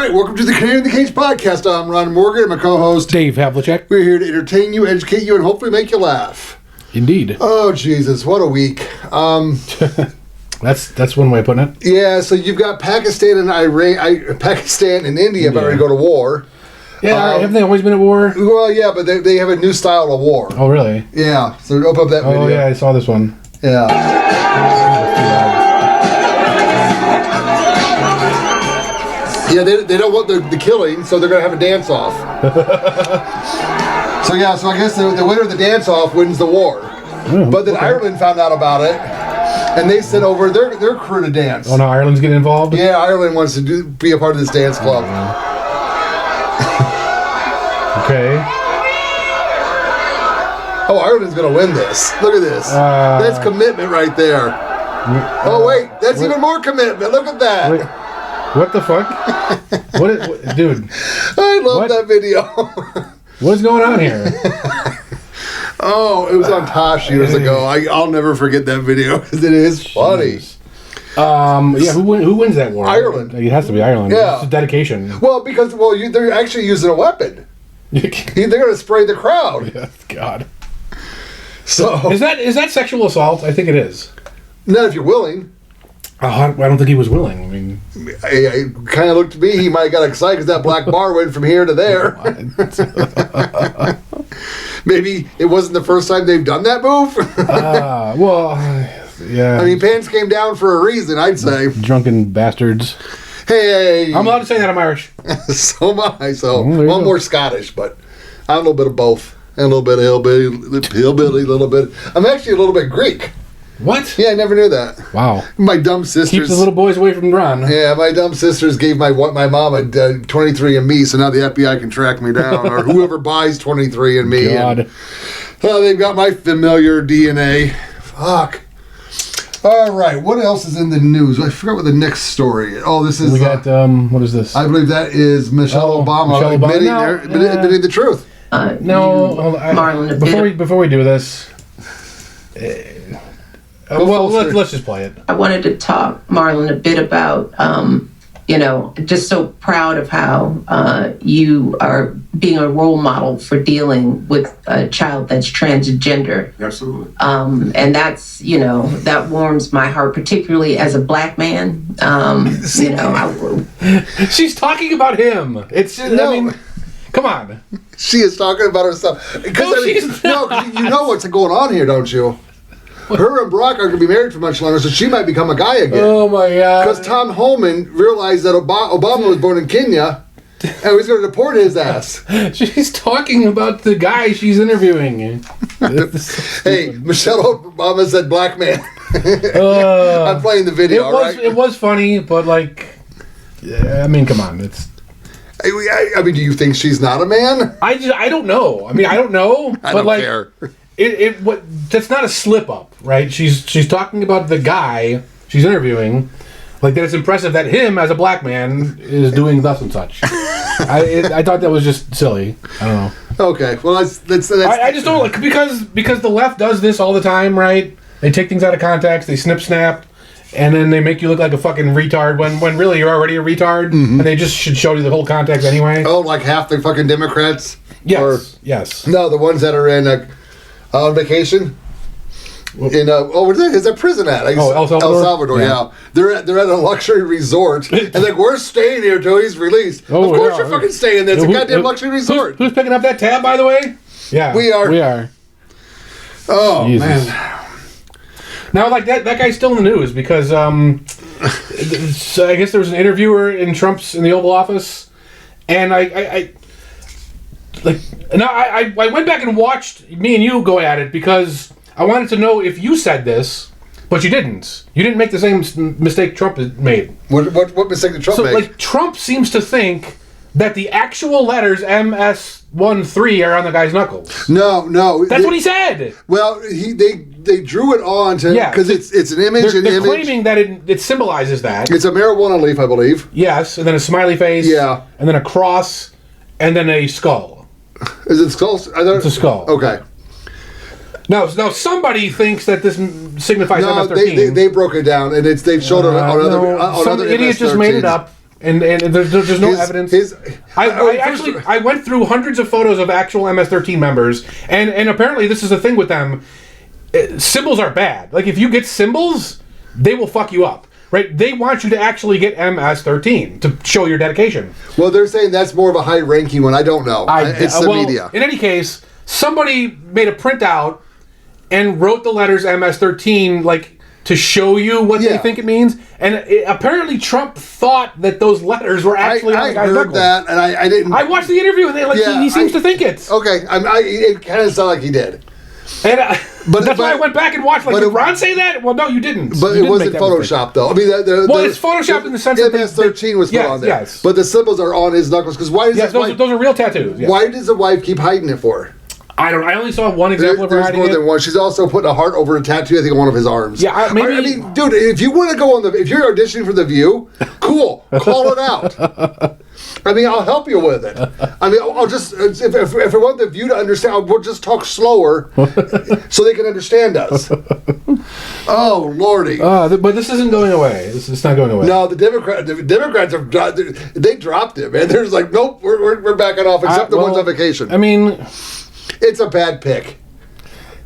right, welcome to the Canary in the Cage podcast. I'm Ron Morgan and my co-host Dave Havlicek. We're here to entertain you, educate you, and hopefully make you laugh. Indeed. Oh, Jesus, what a week. That's one way of putting it. Yeah, so you've got Pakistan and Pakistan and India about to go to war. Yeah, haven't they always been at war? Well, yeah, but they have a new style of war. Oh, really? Yeah, so open up that video. Oh, yeah, I saw this one. Yeah. Yeah, they don't want the killing, so they're going to have a dance-off. So I guess the winner of the dance-off wins the war. But then Ireland found out about it, and they sent over their crew to dance. Oh, now Ireland's getting involved? Yeah, Ireland wants to be a part of this dance club. Okay. Oh, Ireland's going to win this. Look at this. That's commitment right there. Oh, wait, that's even more commitment. Look at that. Wait. What the fuck? Dude. I love that video. What's going on here? Oh, it was on Tosh years ago. I'll never forget that video because it is funny. Yeah, who wins that war? Ireland. It has to be Ireland. Yeah. It's a dedication. Well, because they're actually using a weapon. They're going to spray the crowd. Yeah, God. So is that sexual assault? I think it is. Not if you're willing. I don't think he was willing. I mean, it kind of looked to me he might have got excited because that black bar went from here to there. Maybe it wasn't the first time they've done that move. Well, yeah. I mean, pants came down for a reason, I'd say. Drunken bastards. Hey. I'm allowed to say that I'm Irish. So am I. So, well, more Scottish, but I'm a little bit of both. And a little bit of hillbilly, a little bit. I'm actually a little bit Greek. What? Yeah, I never knew that. Wow. My dumb sisters. Keep the little boys away from Ron. Yeah, my dumb sisters gave my mom a 23andMe, so now the FBI can track me down, or whoever buys 23andMe. God. They've got my familiar DNA. Fuck. All right, what else is in the news? I forgot what the next story is. Oh, this is... We got, what is this? I believe that is Michelle Obama admitting the truth. Marlon, before we do this... let's just play it. I wanted to talk, Marlon, a bit about, just so proud of how you are being a role model for dealing with a child that's transgender. Absolutely. And that's, that warms my heart, particularly as a black man. She's talking about him. Come on. She is talking about herself. Because you know what's going on here, don't you? Her and Brock are going to be married for much longer, so she might become a guy again. Oh, my God. Because Tom Homan realized that Obama was born in Kenya, and he's going to deport his ass. She's talking about the guy she's interviewing. Hey, Michelle Obama said black man. I'm playing the video, right? It was funny, but, come on. I mean, do you think she's not a man? I don't know. I don't know. I don't care. That's not a slip up, right? She's talking about the guy she's interviewing, like that. It's impressive that him as a black man is doing thus and such. I thought that was just silly. I don't know. Okay, well that's I just don't because the left does this all the time, right? They take things out of context, they snap, and then they make you look like a fucking retard when really you're already a retard, and they just should show you the whole context anyway. Oh, like half the fucking Democrats? Yes. No, the ones that are in on vacation. In where's that? Is that prison at? El Salvador. El Salvador, yeah. They're at a luxury resort, and we're staying here till he's released. Of course, you're fucking staying there. It's a goddamn luxury resort. Who's picking up that tab, by the way? Yeah, we are. Oh Jesus. Man. Now, that guy's still in the news because I guess there was an interviewer in the Oval Office, and I went back and watched me and you go at it because I wanted to know if you said this, but you didn't. You didn't make the same mistake Trump made. What mistake did Trump make? Trump seems to think that the actual letters MS13 are on the guy's knuckles. No. That's what he said. Well, they drew it on to because it's an image. They're claiming that it symbolizes that. It's a marijuana leaf, I believe. Yes, and then a smiley face. Yeah, and then a cross, and then a skull. Is it skull? It's a skull. Okay. Now somebody thinks that this signifies MS-13. They broke it down, and they've showed it on other. Some idiot just made it up. and there's no evidence. I went through hundreds of photos of actual MS-13 members, and apparently this is a thing with them. Symbols are bad. Like if you get symbols, they will fuck you up. Right? They want you to actually get MS-13 to show your dedication. Well, they're saying that's more of a high-ranking one. I don't know. It's the media. In any case, somebody made a printout and wrote the letters MS-13 like to show you what they think it means. And apparently Trump thought that those letters were actually on the guy's knuckles. I heard that, and I didn't... I watched the interview, and he seems to think it. Okay, it kind of sounded like he did. And that's why I went back and watched. Like, did Ron say that? Well, no, you didn't. But it wasn't Photoshop, though. I mean, it's Photoshopped in the sense that MS-13 was put on there. Yes. But the symbols are on his knuckles. Because why does those are real tattoos. Yes. Why does the wife keep hiding it for? I only saw one example of her hiding it. There's more than one. She's also putting a heart over a tattoo, I think, on one of his arms. Yeah, maybe. I mean, dude, if you want to go if you're auditioning for The View, cool, call it out. I mean, I'll help you with it. I mean, I'll just, if I want The View to understand, we'll just talk slower so they can understand us. Oh, Lordy. But this isn't going away. It's not going away. No, the Democrats they dropped it, man. They're just like, nope, we're backing off, except the ones on vacation. I mean... It's a bad pick.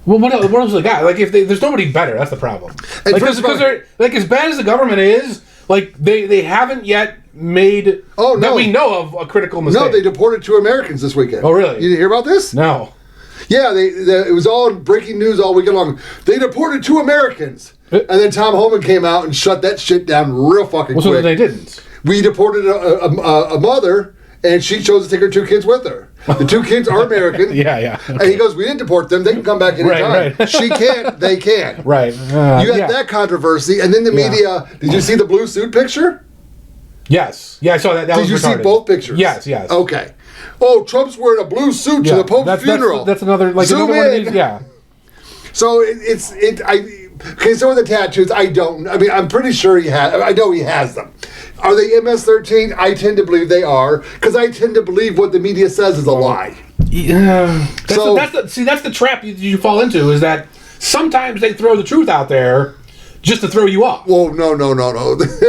Well, what else they got? Like, if there's nobody better, that's the problem. Like, because they're like as bad as the government is, like they haven't yet made that we know of a critical mistake. No, they deported 2 Americans this weekend. Oh, really? You didn't hear about this? No. Yeah, it was all breaking news all weekend long. They deported 2 Americans, and then Tom Homan came out and shut that shit down real fucking quick. So they didn't. We deported a mother, and she chose to take her 2 kids with her. The 2 kids are American. Yeah. Okay. And he goes, we didn't deport them. They can come back anytime. Right. She can't. They can. Right. You had that controversy. And then the media, did you see the blue suit picture? Yes. Yeah, I saw that. Did you see both pictures? Yes. Okay. Oh, Trump's wearing a blue suit to the Pope's funeral. That's another, like, Zoom another one of these. Yeah. So okay, so with the tattoos, I'm pretty sure I know he has them. Are they MS-13? I tend to believe they are, because I tend to believe what the media says is a lie. Yeah. That's the trap you fall into, is that sometimes they throw the truth out there just to throw you off. Well, no.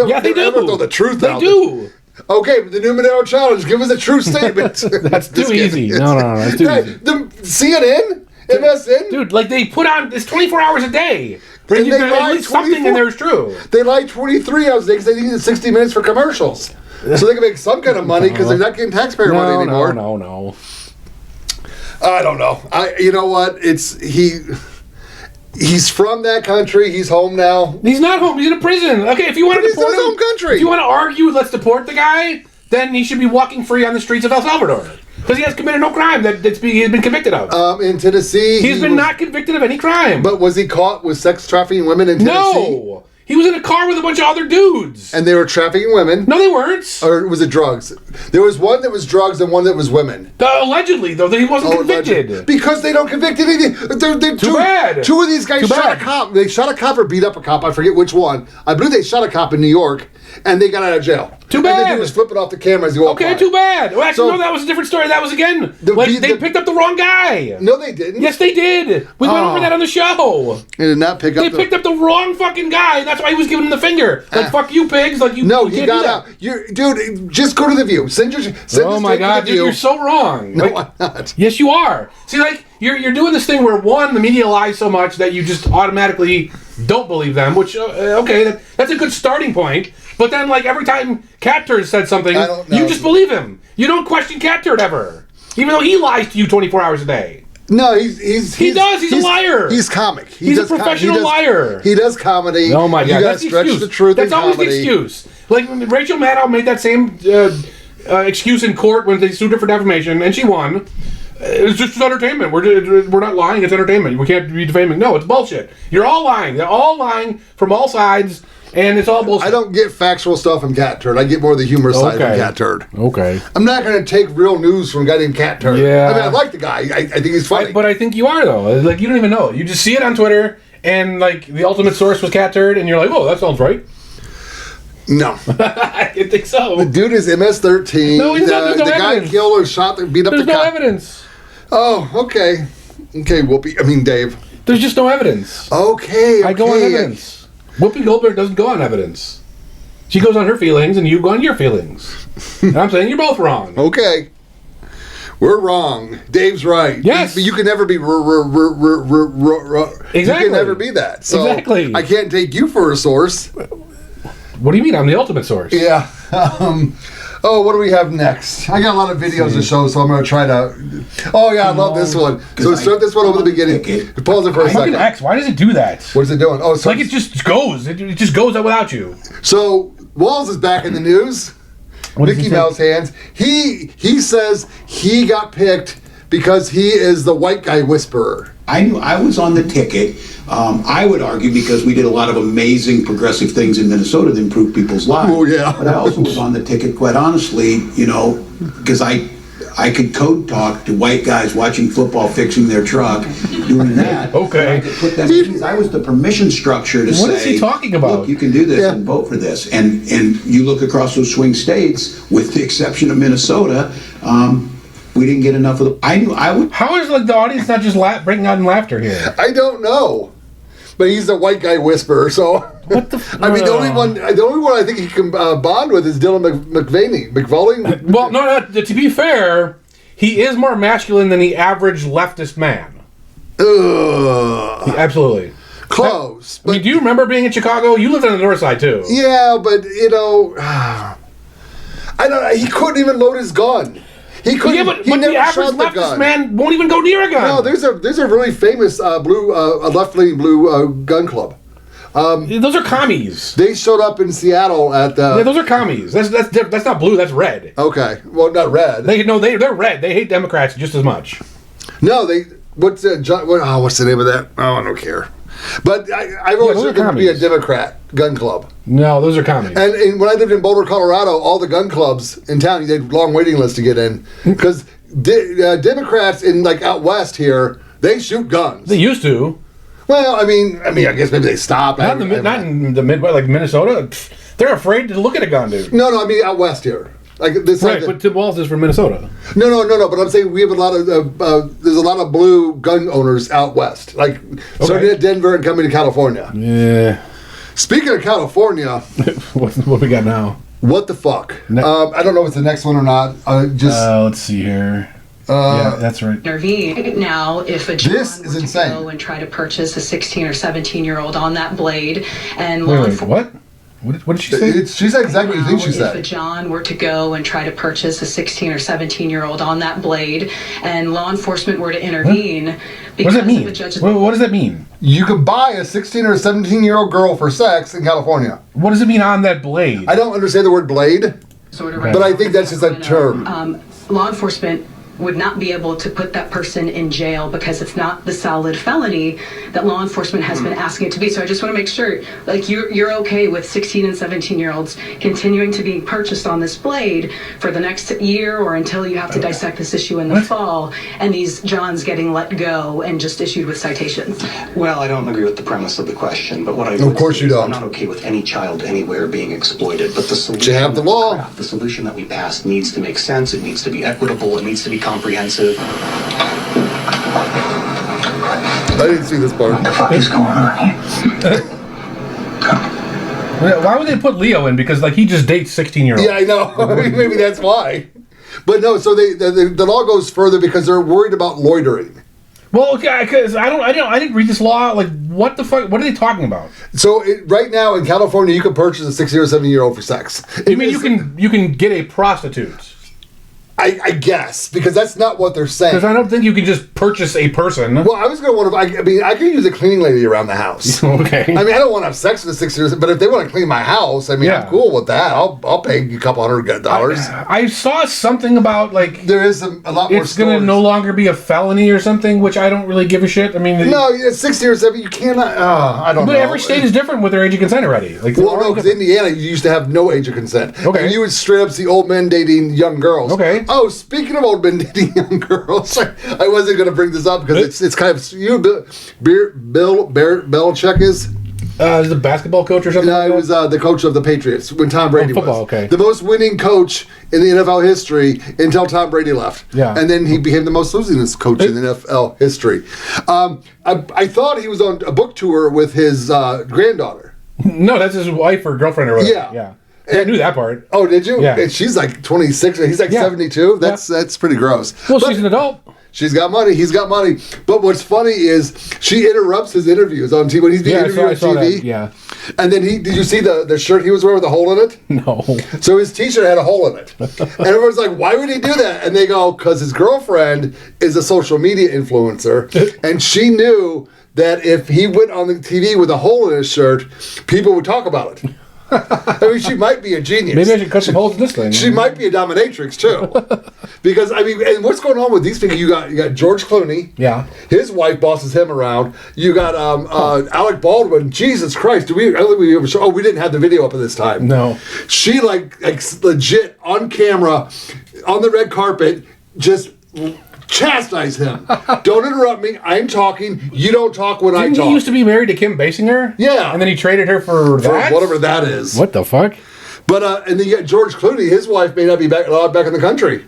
Yeah, they do. Never throw the truth out. They do. Okay, the new Monero challenge. Give us a true statement. That's too easy. No, that's too easy. The CNN? MSN? Dude, like they put on, it's 24 hours a day. And they at least something in there is true. They lied 23 hours a day because they needed 60 minutes for commercials. So they can make some kind of money because they're not getting taxpayer money anymore. No. I don't know. You know what? He's from that country. He's home now. He's not home. He's in a prison. Okay, if you want to deport him, home country. If you want to argue, let's deport the guy, then he should be walking free on the streets of El Salvador. Because he has committed no crime he's been convicted of. In Tennessee... He's been not convicted of any crime. But was he caught with sex trafficking women in Tennessee? No! He was in a car with a bunch of other dudes. And they were trafficking women? No, they weren't. Or was it drugs? There was one that was drugs and one that was women. Allegedly, though, that he wasn't convicted. Allegedly. Because they don't convict anything. Too bad. 2 of these guys shot a cop. They shot a cop or beat up a cop. I forget which one. I believe they shot a cop in New York, and they got out of jail. Too bad. And the dude was flipping off the camera as he walked by. Okay, too bad. Well, actually, no, that was a different story. That was, again, they picked up the wrong guy. No, they didn't. Yes, they did. We went over that on the show. They did not pick up They picked up the wrong fucking guy, and that's why he was giving him the finger. Like, fuck you, pigs. Like, No, he got out. Dude, just go to The View. Send oh, my God, dude, you're so wrong. No, I'm not. Yes, you are. See, like, you're doing this thing where, one, the media lies so much that you just automatically don't believe them, which, okay, that's a good starting point. But then, like, every time Cat Turd said something, you just believe him. You don't question Cat Turd ever. Even though he lies to you 24 hours a day. No, he's a liar. He's comic. He's a professional liar. He does comedy. Oh my God, you gotta stretch the truth. That's always the excuse. Like Rachel Maddow made that same excuse in court when they sued her for defamation, and she won. It's just entertainment. We're not lying. It's entertainment. We can't be defaming. No, it's bullshit. You're all lying. They're all lying from all sides. And it's all bullshit. I don't get factual stuff from Cat Turd. I get more of the humor side from Cat Turd. Okay. I'm not going to take real news from a guy named Cat Turd. Yeah. I mean, I like the guy. I think he's funny. But I think you are, though. Like, you don't even know. You just see it on Twitter, and, like, the ultimate source was Cat Turd, and you're like, oh, that sounds right. No. I didn't think so. The dude is MS-13. No, he's not. There's no evidence. Guy killed or shot, beat up the cop. There's no evidence. Oh, okay. Okay, Dave. There's just no evidence. Okay. I go on evidence. Whoopi Goldberg doesn't go on evidence. She goes on her feelings, and you go on your feelings. And I'm saying you're both wrong. Okay. We're wrong. Dave's right. Yes. You can never be Exactly. You can never be that. So Exactly. I can't take you for a source. What do you mean? I'm the ultimate source. Yeah. What do we have next? I got a lot of videos to show, so I'm going to try to... Oh, yeah, I love this one. So start this one over the beginning. Pause it for a Fucking second. X, why does it do that? What is it doing? Oh, so Like it just goes. It just goes out without you. So Walls is back in the news. What does he Mickey say? Mouse hands. He says he got picked because he is the white guy whisperer. I knew I was on the ticket. I would argue because we did a lot of amazing progressive things in Minnesota that improved people's lives. Oh, yeah. But I also was on the ticket, quite honestly, because I could code talk to white guys watching football, fixing their truck, doing that. Okay. I could put them at ease. I was the permission structure to say, What is he talking about? Look, you can do this Yeah. and vote for this. And you look across those swing states, with the exception of Minnesota, we didn't get enough of the. I knew I would. How is the audience not just breaking out in laughter here? I don't know. But he's the white guy whisperer, so... What the... I mean, the only one I think he can bond with is Dylan McVoley. Well, no, to be fair, he is more masculine than the average leftist man. Ugh. Absolutely. Close. I mean, do you remember being in Chicago? You lived on the north side, too. Yeah, but, I don't know. He couldn't even load his gun. He couldn't. Yeah, but he the never average shot the leftist gun. man won't even go near a gun. No, there's a really famous left-leaning blue gun club. Those are commies. They showed up in Seattle at the... Yeah, those are commies. That's not blue. That's red. Okay, well, not red. They're red. They hate Democrats just as much. No, what's the name of that? Oh, I don't care. But I've always those are heard them to be a commies. Democrat gun club. No, those are commies. And when I lived in Boulder, Colorado, all the gun clubs in town, they had long waiting lists to get in. Because Democrats in, out west here, they shoot guns. They used to. Well, I mean, I guess maybe they stopped. Not in the Midwest, like Minnesota. They're afraid to look at a gun, dude. No, I mean out west here. Right, but Tim Walz is from Minnesota. No. But I'm saying we have a lot of there's a lot of blue gun owners out west, starting at Denver and coming to California. Yeah. Speaking of California, what we got now? what the fuck? I don't know if it's the next one or not. Let's see here. Yeah, that's right. Intervene now if a John This is were to insane. go and try to purchase a 16 or 17-year-old on that blade, and Wait, what? What did she say? She said exactly what you think she If a said. John were to go and try to purchase a 16 or 17-year-old on that blade, and law enforcement were to intervene, What does because that mean? of a judge's What does that mean? You could buy a 16 or 17-year-old girl for sex in California. What does it mean on that blade? I don't understand the word blade, order, but I think that's just a term. Law enforcement would not be able to put that person in jail because it's not the solid felony that law enforcement has been asking it to be. So I just want to make sure, you're okay with 16 and 17-year-olds continuing to be purchased on this blade for the next year or until you have to dissect this issue in the fall, and these Johns getting let go and just issued with citations. Well, I don't agree with the premise of the question, but what I Of course you don't. I'm not okay with any child anywhere being exploited, but the solution You have the that we law. craft, the solution that we pass needs to make sense, it needs to be equitable, it needs to be comprehensive. I didn't see this part. What the fuck is going on here? Why would they put Leo in? Because he just dates 16-year-olds. Yeah, I know. Maybe that's why. But no, so the law goes further because they're worried about loitering. Well, okay, because I didn't read this law. What the fuck? What are they talking about? So right now in California, you can purchase a 16 or 17-year-old for sex. You mean you can get a prostitute? I guess, because that's not what they're saying. Because I don't think you can just purchase a person. Well, I was going to wonder. I could use a cleaning lady around the house. Okay. I mean, I don't want to have sex with a 16-year-old, but if they want to clean my house, I'm cool with that. I'll pay you a couple $100. I saw something about There is a lot more. it's going to no longer be a felony or something, which I don't really give a shit. I mean, No, it's 16 or 17. You cannot. I don't know. but every state is different with their age of consent already. Well, no, because Indiana, you used to have no age of consent. Okay. And you would straight up see old men dating young girls. Okay. Oh, speaking of old men dating young girls, I wasn't going to bring this up because it's kind of Bill Belichick is. Is the basketball coach or something? No, like he that? was the coach of the Patriots when Tom Brady football, was. okay. The most winning coach in the NFL history until Tom Brady left. Yeah. And then he became the most losingest coach in the NFL history. I thought he was on a book tour with his granddaughter. No, that's his wife or girlfriend or whatever. Yeah. I knew that part. Oh, did you? Yeah. And she's like 26. He's like 72. That's pretty gross. Well, But she's an adult. she's got money. He's got money. But what's funny is she interrupts his interviews on TV when he's being interviewed on TV. That. Yeah. And then did you see the shirt he was wearing with a hole in it? No. So his T-shirt had a hole in it. And everyone's like, why would he do that? And they go, because his girlfriend is a social media influencer. And she knew that if he went on the TV with a hole in his shirt, people would talk about it. I mean, she might be a genius. Maybe I should cut some holes in this thing. She might be a dominatrix too, because I mean, and what's going on with these people? You got George Clooney. Yeah. His wife bosses him around. You got Alec Baldwin. Jesus Christ! I don't think we ever show? Oh, we didn't have the video up at this time. No. She like legit on camera, on the red carpet, just chastise him. Don't interrupt me. I'm talking. You don't talk when I Didn't talk. he used to be married to Kim Basinger? Yeah. And then he traded her for that? whatever that is. What the fuck? But and then you got George Clooney. His wife may not be allowed back in the country.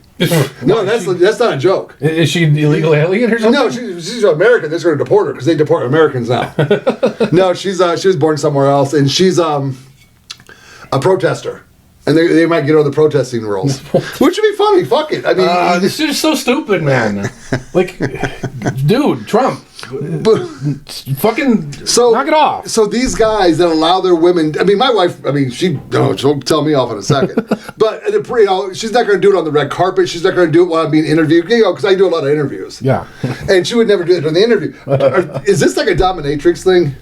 No, that's not a joke. Is she illegal alien or something? No, she's American. They're going to deport her because they deport Americans now. No, she was born somewhere else, and she's a protester. And they might get on the protesting rules, which would be funny. Fuck it. I mean, this is so stupid, man. Like, dude, Trump, fucking knock it off. So these guys that allow their women. I mean, my wife. I mean, she'll tell me off in a second. But she's not going to do it on the red carpet. She's not going to do it while I'm being interviewed. Because I do a lot of interviews. Yeah. And she would never do it during the interview. Is this like a dominatrix thing?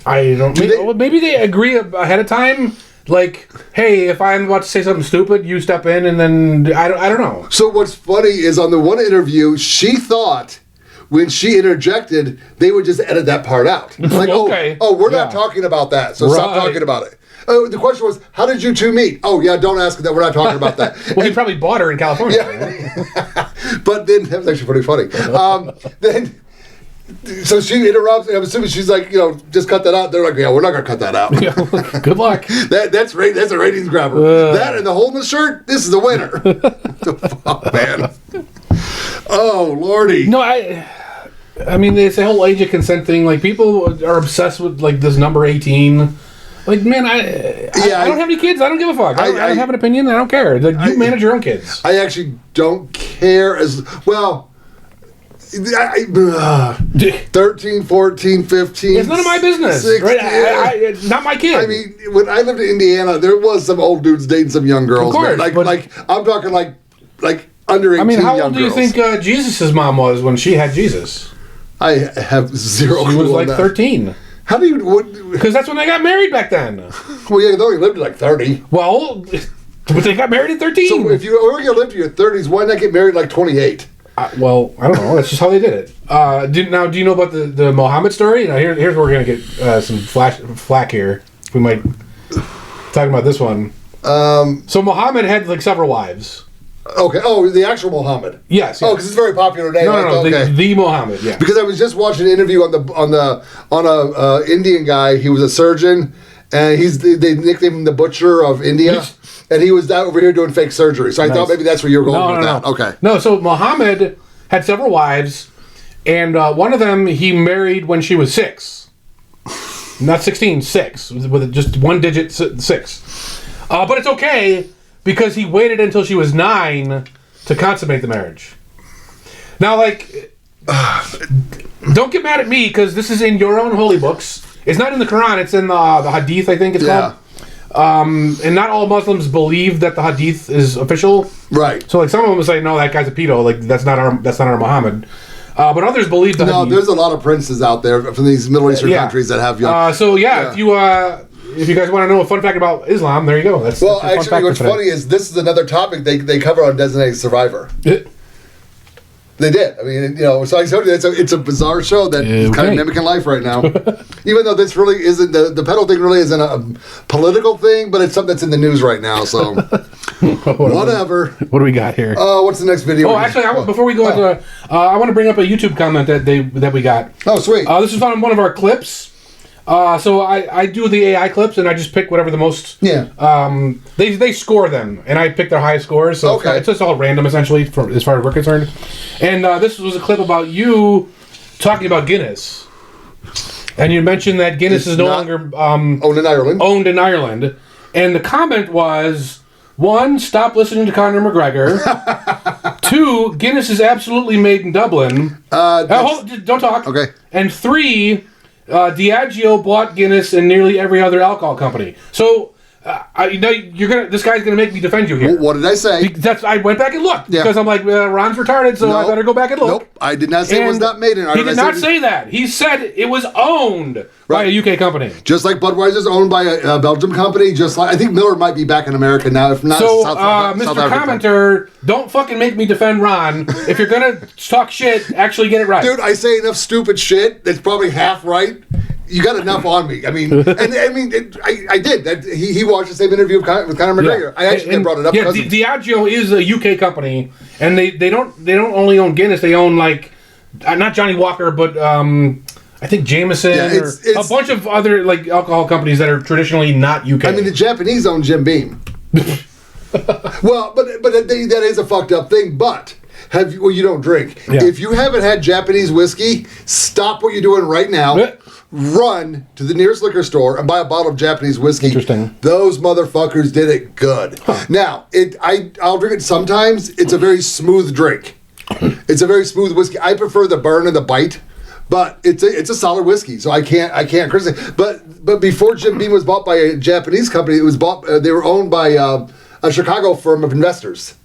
I don't. Maybe they agree ahead of time. Like, hey, if I'm about to say something stupid, you step in, and then I don't know. So what's funny is on the one interview, she thought when she interjected, they would just edit that part out. Like, okay. we're not talking about that, so stop talking about it. The question was, how did you two meet? Oh, yeah, don't ask that. We're not talking about that. Well, he probably bought her in California. Yeah. But then, that was actually pretty funny. So she interrupts, and I'm assuming she's like, just cut that out. They're like, yeah, we're not going to cut that out. Yeah, good luck. That's a ratings grabber. That and the hole in the shirt, this is the winner. Oh, man. Oh, Lordy. No, I mean, it's a whole age of consent thing. Like, people are obsessed with, like, this number 18. Like, man, I don't have any kids. I don't give a fuck. I don't have an opinion. I don't care. Like, you manage your own kids. I actually don't care as well. 13, 14, 15. It's none of my business. 16, right? It's not my kid. I mean, when I lived in Indiana, there was some old dudes dating some young girls. Of course, like I'm talking like under 18. I mean, how young old do you girls. think Jesus' mom was when she had Jesus? I have zero clue. She was on like that. 13. How do you? Because that's when they got married back then. Well, yeah, they only lived to like 30. Well, but they got married at 13. So if you only live to your 30s, why not get married like 28? Well, I don't know. That's just how they did it. Do you know about the Mohammed story? Now, here's where we're going to get some flack here. We might talk about this one. So Mohammed had like several wives. Okay. Oh, the actual Mohammed. Yes. Oh, because it's a very popular name. No. Okay. The Mohammed. Yeah. Because I was just watching an interview on a Indian guy. He was a surgeon, and they nicknamed him the Butcher of India. And he was over here doing fake surgery. So I thought maybe that's where you were going with that. No. Okay. No, so Mohammed had several wives, and one of them he married when she was 6. Not 16, 6. With just one digit 6. But it's okay, because he waited until she was 9 to consummate the marriage. Now, like, don't get mad at me, because this is in your own holy books. It's not in the Quran, it's in the Hadith, I think it's called. And not all Muslims believe that the Hadith is official. Right. So like some of them say, no, that guy's a pedo. Like that's not our Muhammad. But others believe the Hadith. There's a lot of princes out there from these Middle Eastern countries that have young. If you guys want to know a fun fact about Islam, there you go. That's actually, what's funny is this is another topic they cover on Designated Survivor. They did. I mean, so I told you it's a bizarre show that is kind of mimicking life right now. Even though this really isn't, the pedal thing really isn't a political thing, but it's something that's in the news right now, so whatever. What do we got here? What's the next video? Oh, actually, before we go into, I want to bring up a YouTube comment that we got. Oh, sweet. This is on one of our clips. So I do the AI clips, and I just pick whatever the most. Yeah. They score them, and I pick their highest scores. So it's just all random, essentially, as far as we're concerned. And this was a clip about you talking about Guinness, and you mentioned that Guinness is no longer owned in Ireland. And the comment was, 1, stop listening to Conor McGregor. 2, Guinness is absolutely made in Dublin. Don't talk. Okay. And 3, Diageo bought Guinness and nearly every other alcohol company. So, this guy's gonna make me defend you here. What did I say? I went back and looked because I'm like, Ron's retarded, so I better go back and look. Nope, I did not say it was not made in Ireland. He did not say that. He said it was owned by a UK company. Just like Budweiser's owned by a Belgium company. Just like I think Miller might be back in America now. If not, so South Mr. Africa. Commenter, don't fucking make me defend Ron. If you're gonna talk shit, actually get it right, dude. I say enough stupid shit that's probably half right. You got enough on me. I mean, I did. That he watched the same interview with Conor McGregor. I actually brought it up. Yeah, Diageo is a UK company, and they don't only own Guinness. They own like not Johnny Walker, but I think Jameson or a bunch of other like alcohol companies that are traditionally not UK. I mean, the Japanese own Jim Beam. Well, but that is a fucked up thing. But you don't drink. Yeah. If you haven't had Japanese whiskey, stop what you're doing right now. Run to the nearest liquor store and buy a bottle of Japanese whiskey. Interesting. Those motherfuckers did it good. Huh. Now, I'll drink it sometimes. It's a very smooth drink. It's a very smooth whiskey. I prefer the burn and the bite, but it's a solid whiskey. So I can't criticize. But before Jim Beam was bought by a Japanese company, it was bought. They were owned by a Chicago firm of investors.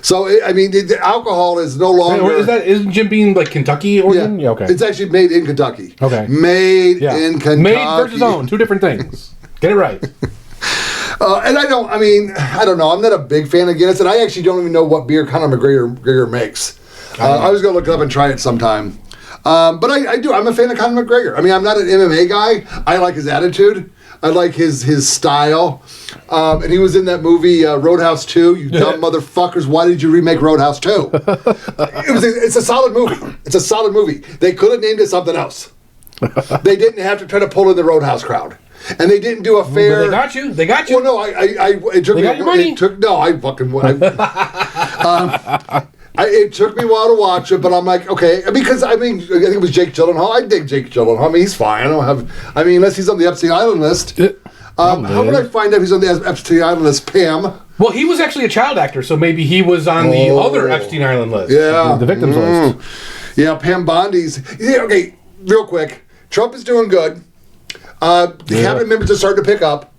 So the alcohol is no longer. Isn't Jim Beam like Kentucky origin? Yeah, okay. It's actually made in Kentucky. Okay. Made in Kentucky. Made versus owned, 2 different things. Get it right. And I don't know. I'm not a big fan of Guinness, and I actually don't even know what beer Conor McGregor makes. I was going to look it up and try it sometime. But I do. I'm a fan of Conor McGregor. I mean, I'm not an MMA guy. I like his attitude. I like his style. And he was in that movie Roadhouse 2. You dumb motherfuckers. Why did you remake Roadhouse 2? It's a solid movie. It's a solid movie. They could have named it something else. They didn't have to try to pull in the Roadhouse crowd. And they didn't do a fair... They got you. They got you. Well, no, it took they got your money. It took me a while to watch it, but I'm like, okay, because I think it was Jake Gyllenhaal. I dig Jake Gyllenhaal. I mean, he's fine. Unless he's on the Epstein Island list. How would I find out he's on the Epstein Island list, Pam? Well, he was actually a child actor, so maybe he was on the other Epstein Island list. Yeah. The victims list. Yeah, Pam Bondi's. Yeah, okay, real quick. Trump is doing good. The cabinet members are starting to pick up.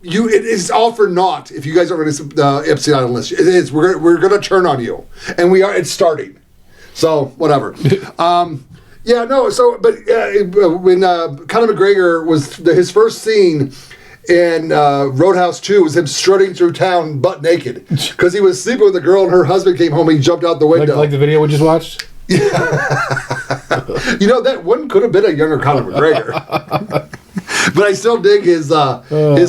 It is all for naught if you guys are on the Epstein Island list. It is. We're going to turn on you, and we are. It's starting. So whatever. Yeah. No. So, but when Conor McGregor was his first scene in Roadhouse 2 was him strutting through town butt naked because he was sleeping with a girl and her husband came home and he jumped out the window. Like the video we just watched. That one could have been a younger Conor McGregor. But I still dig his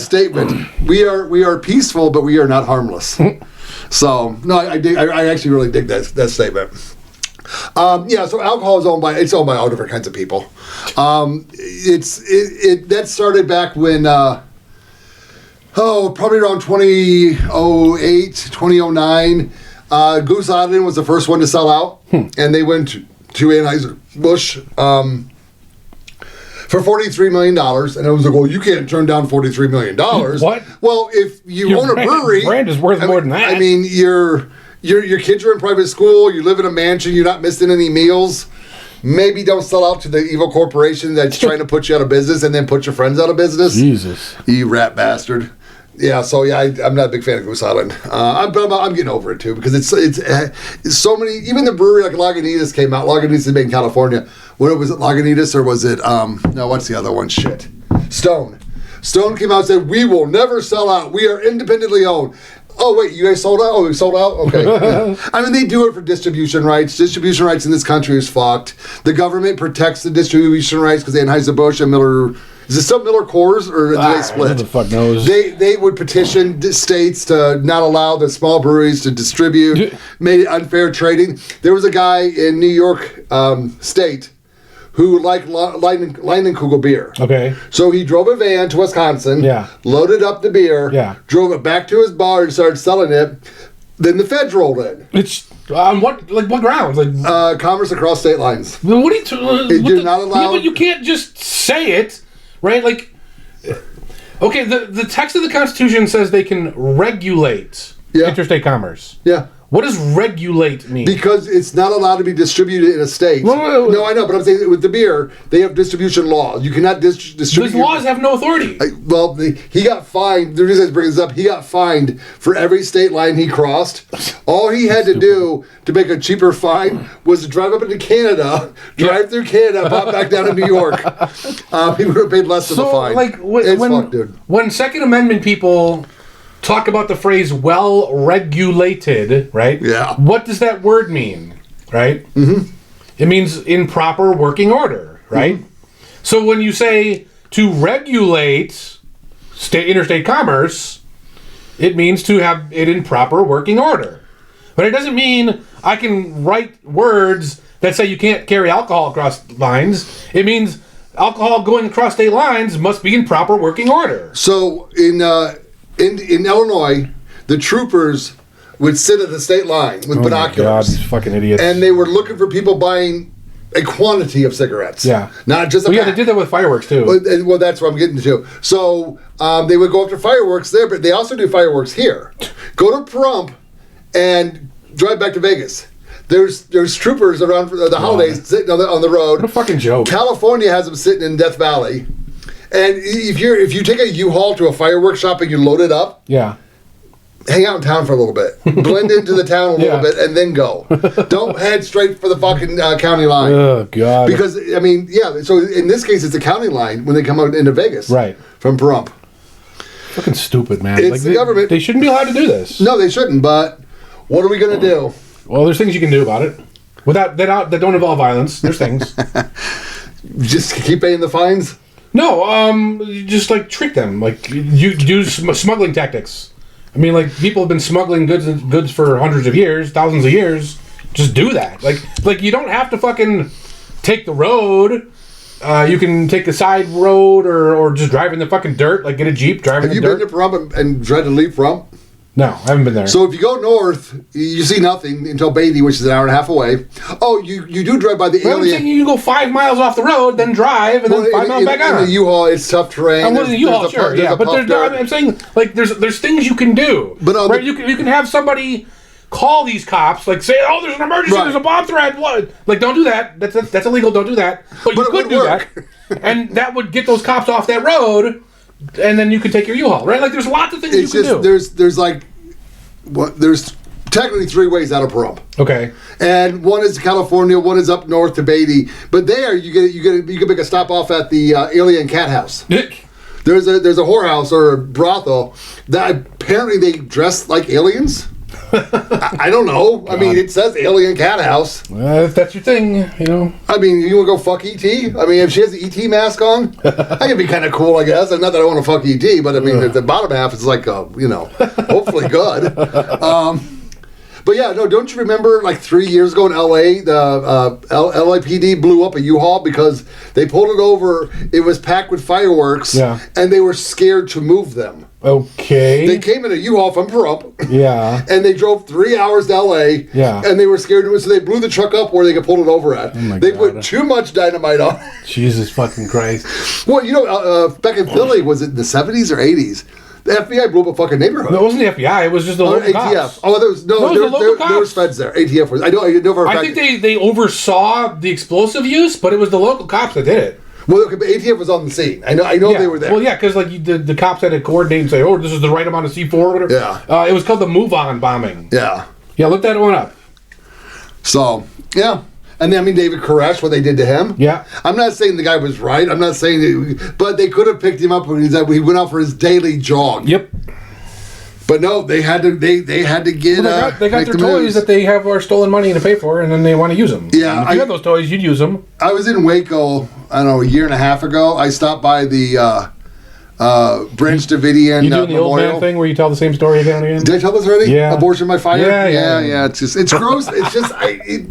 statement. We are peaceful, but we are not harmless. So no, I actually really dig that statement. So alcohol is owned by all different kinds of people. That started back when probably around 2008, 2009. Goose Island was the first one to sell out, and they went to Anheuser-Busch for $43 million, and I was like, well, you can't turn down $43 million. What? Well, if you own a brewery... brand is worth more than that. I mean, your kids are in private school, you live in a mansion, you're not missing any meals. Maybe don't sell out to the evil corporation that's trying to put you out of business and then put your friends out of business. Jesus. You rat bastard. Yeah, so I'm not a big fan of Goose Island. I'm getting over it too because it's so many. Even the brewery like Lagunitas came out. Lagunitas is made in California. What was it, Lagunitas or was it? No, what's the other one? Shit, Stone. Stone came out and said, "We will never sell out. We are independently owned." Oh wait, you guys sold out? Oh, we sold out? Okay. Yeah. I mean, they do it for distribution rights. Distribution rights in this country is fucked. The government protects the distribution rights because Anheuser-Busch and Miller. Is it still Miller Coors or do they split? Who the fuck knows? They would petition states to not allow the small breweries to distribute, made it unfair trading. There was a guy in New York State who liked Leinenkugel beer. Okay. So he drove a van to Wisconsin, loaded up the beer, drove it back to his bar and started selling it. Then the feds rolled in. It's on what grounds? Like commerce across state lines. What are you? Not allowed. Yeah, but you can't just say it. Right, like, Okay, the text of the Constitution says they can regulate interstate commerce. Yeah. What does regulate mean? Because it's not allowed to be distributed in a state. No, I know, but I'm saying with the beer, they have distribution laws. You cannot distribute. Those laws have no authority. He got fined. The reason I bring this up, he got fined for every state line he crossed. All he had to do to make a cheaper fine was to drive up into Canada, drive through Canada, pop back down to New York. He would have paid less than the fine. Like, when Second Amendment people talk about the phrase well-regulated, right? Yeah. What does that word mean, right? Mm-hmm. It means in proper working order, right? Mm-hmm. So when you say to regulate interstate commerce, it means to have it in proper working order. But it doesn't mean I can write words that say you can't carry alcohol across lines. It means alcohol going across state lines must be in proper working order. So in Illinois, the troopers would sit at the state line with binoculars. My God, these fucking idiots. And they were looking for people buying a quantity of cigarettes. Yeah. Not just a pack. Yeah, they did that with fireworks, too. Well, that's what I'm getting to. So they would go after fireworks there, but they also do fireworks here. Go to Pahrump and drive back to Vegas. There's troopers around for the holidays sitting on the road. What a fucking joke. California has them sitting in Death Valley. And if you take a U-Haul to a fireworks shop and you load it up, hang out in town for a little bit, blend into the town a little bit, and then go. Don't head straight for the fucking county line. Oh God! Because I mean, so in this case, it's a county line when they come out into Vegas, right? From Pahrump. Fucking stupid, man. It's the government. They shouldn't be allowed to do this. No, they shouldn't. But what are we going to do? Well, there's things you can do about it that don't involve violence. There's things. Just keep paying the fines. No, you just like trick them. Like you do smuggling tactics. I mean, like people have been smuggling goods for hundreds of years, thousands of years. Just do that. Like you don't have to fucking take the road. You can take the side road or just drive in the fucking dirt. Like get a Jeep, drive in the dirt. Have you been to Pahrump and tried to leave Pahrump? No, I haven't been there. So if you go north, you see nothing until Beatty, which is an hour and a half away. Oh, you do drive by the alien. I'm saying you can go 5 miles off the road, then drive, and then 5 miles back on. In the U-Haul, it's tough terrain. I'm with the U-Haul, sure, yeah. But I'm saying, like, there's things you can do. But right? You can have somebody call these cops, like, say, oh, there's an emergency, there's a bomb threat. What? Like, don't do that. That's illegal. Don't do that. But you could do that, and that would get those cops off that road. And then you can take your U-Haul, right? Like, there's lots of things you can do. There's technically 3 ways out of Pahrump. Okay. And one is California, one is up north to Beatty. But there, you can make a stop off at the Alien Cat House. There's a whorehouse or a brothel that apparently they dress like aliens. I don't know. God. I mean, it says Alien Cat House. If that's your thing, you know. I mean, you want to go fuck E.T.? I mean, if she has the E.T. mask on, that could be kind of cool, I guess. Not that I want to fuck E.T., but I mean, the bottom half is like, hopefully good. But yeah, no, don't you remember like 3 years ago in L.A., the LAPD blew up a U-Haul because they pulled it over, it was packed with fireworks, and they were scared to move them. Okay. They came in a U-Haul from Pahrump. Yeah. And they drove 3 hours to L.A. Yeah. And they were scared to it, so they blew the truck up where they could pull it over at. Oh my they God. put too much dynamite on. Jesus fucking Christ. Well, back in Philly, was it in the 70s or 80s? The FBI blew up a fucking neighborhood. No, it wasn't the FBI. It was just the local ATF. cops. Oh, there was there was feds there. ATF was. I know for a fact. I think they oversaw the explosive use, but it was the local cops that did it. Well, okay, but ATF was on the scene. I know they were there. Well, yeah, because like the cops had to coordinate and say, "Oh, this is the right amount of C4 or whatever." Yeah. It was called the Move-On bombing. Yeah. Yeah, look that one up. So yeah. And then, I mean, David Koresh, what they did to him. Yeah. I'm not saying the guy was right. I'm not saying but they could have picked him up when he went out for his daily jog. Yep. But no, they had to get. Well, they got their toys that they have our stolen money to pay for, and then they want to use them. Yeah, if you had those toys, you'd use them. I was in Waco, I don't know, a year and a half ago. I stopped by the Branch Davidian You doing the Memorial. old man thing where you tell the same story again and again? Did I tell this already? Yeah. Abortion by fire? Yeah. It's gross. It's just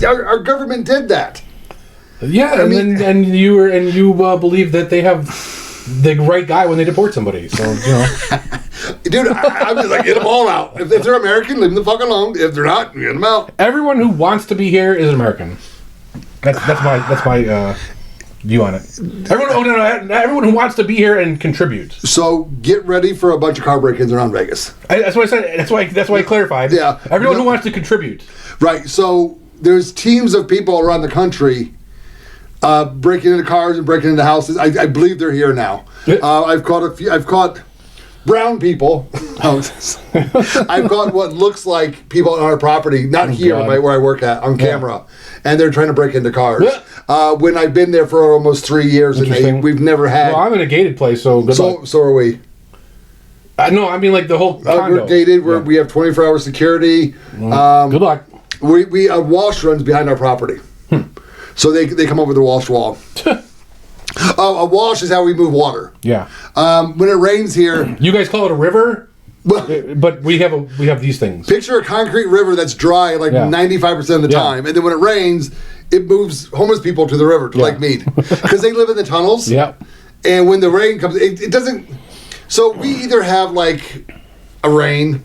our government did that. Yeah, and you believe that they have the right guy when they deport somebody. So Dude, I'm just like, get them all out. If they're American, leave them the fuck alone. If they're not, get them out. Everyone who wants to be here is an American. That's my view on it. Everyone who wants to be here and contribute. So get ready for a bunch of car break-ins around Vegas. That's what I said. That's why I clarified. Yeah. Everyone who wants to contribute. Right. So there's teams of people around the country breaking into cars and breaking into houses. I believe they're here now. I've caught brown people. I've caught what looks like people on our property, not here, but where I work at, on camera, and they're trying to break into cars. When I've been there for almost 3 years, and we've never had. Well, I'm in a gated place, so good luck. So are we. No, I mean like the whole condo. We're gated. We have 24-hour security. Good luck. We a wash runs behind our property, so they come over the wash wall. A wash is how we move water. Yeah. When it rains here, you guys call it a river, well, but we have these things. Picture a concrete river that's dry 95% of the time, and then when it rains, it moves homeless people to the river to Lake Mead because they live in the tunnels. Yeah. And when the rain comes, it doesn't. So we either have like a rain,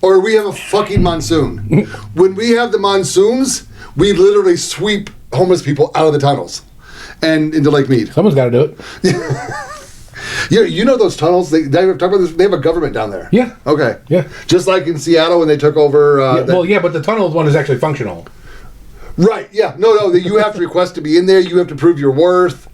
or we have a fucking monsoon. When we have the monsoons, we literally sweep homeless people out of the tunnels and into Lake Mead. Someone's got to do it. You know those tunnels? They have a government down there. Yeah. Okay. Yeah. Just like in Seattle when they took over. But the tunnel one is actually functional. Right. Yeah. No. You have to request to be in there. You have to prove your worth.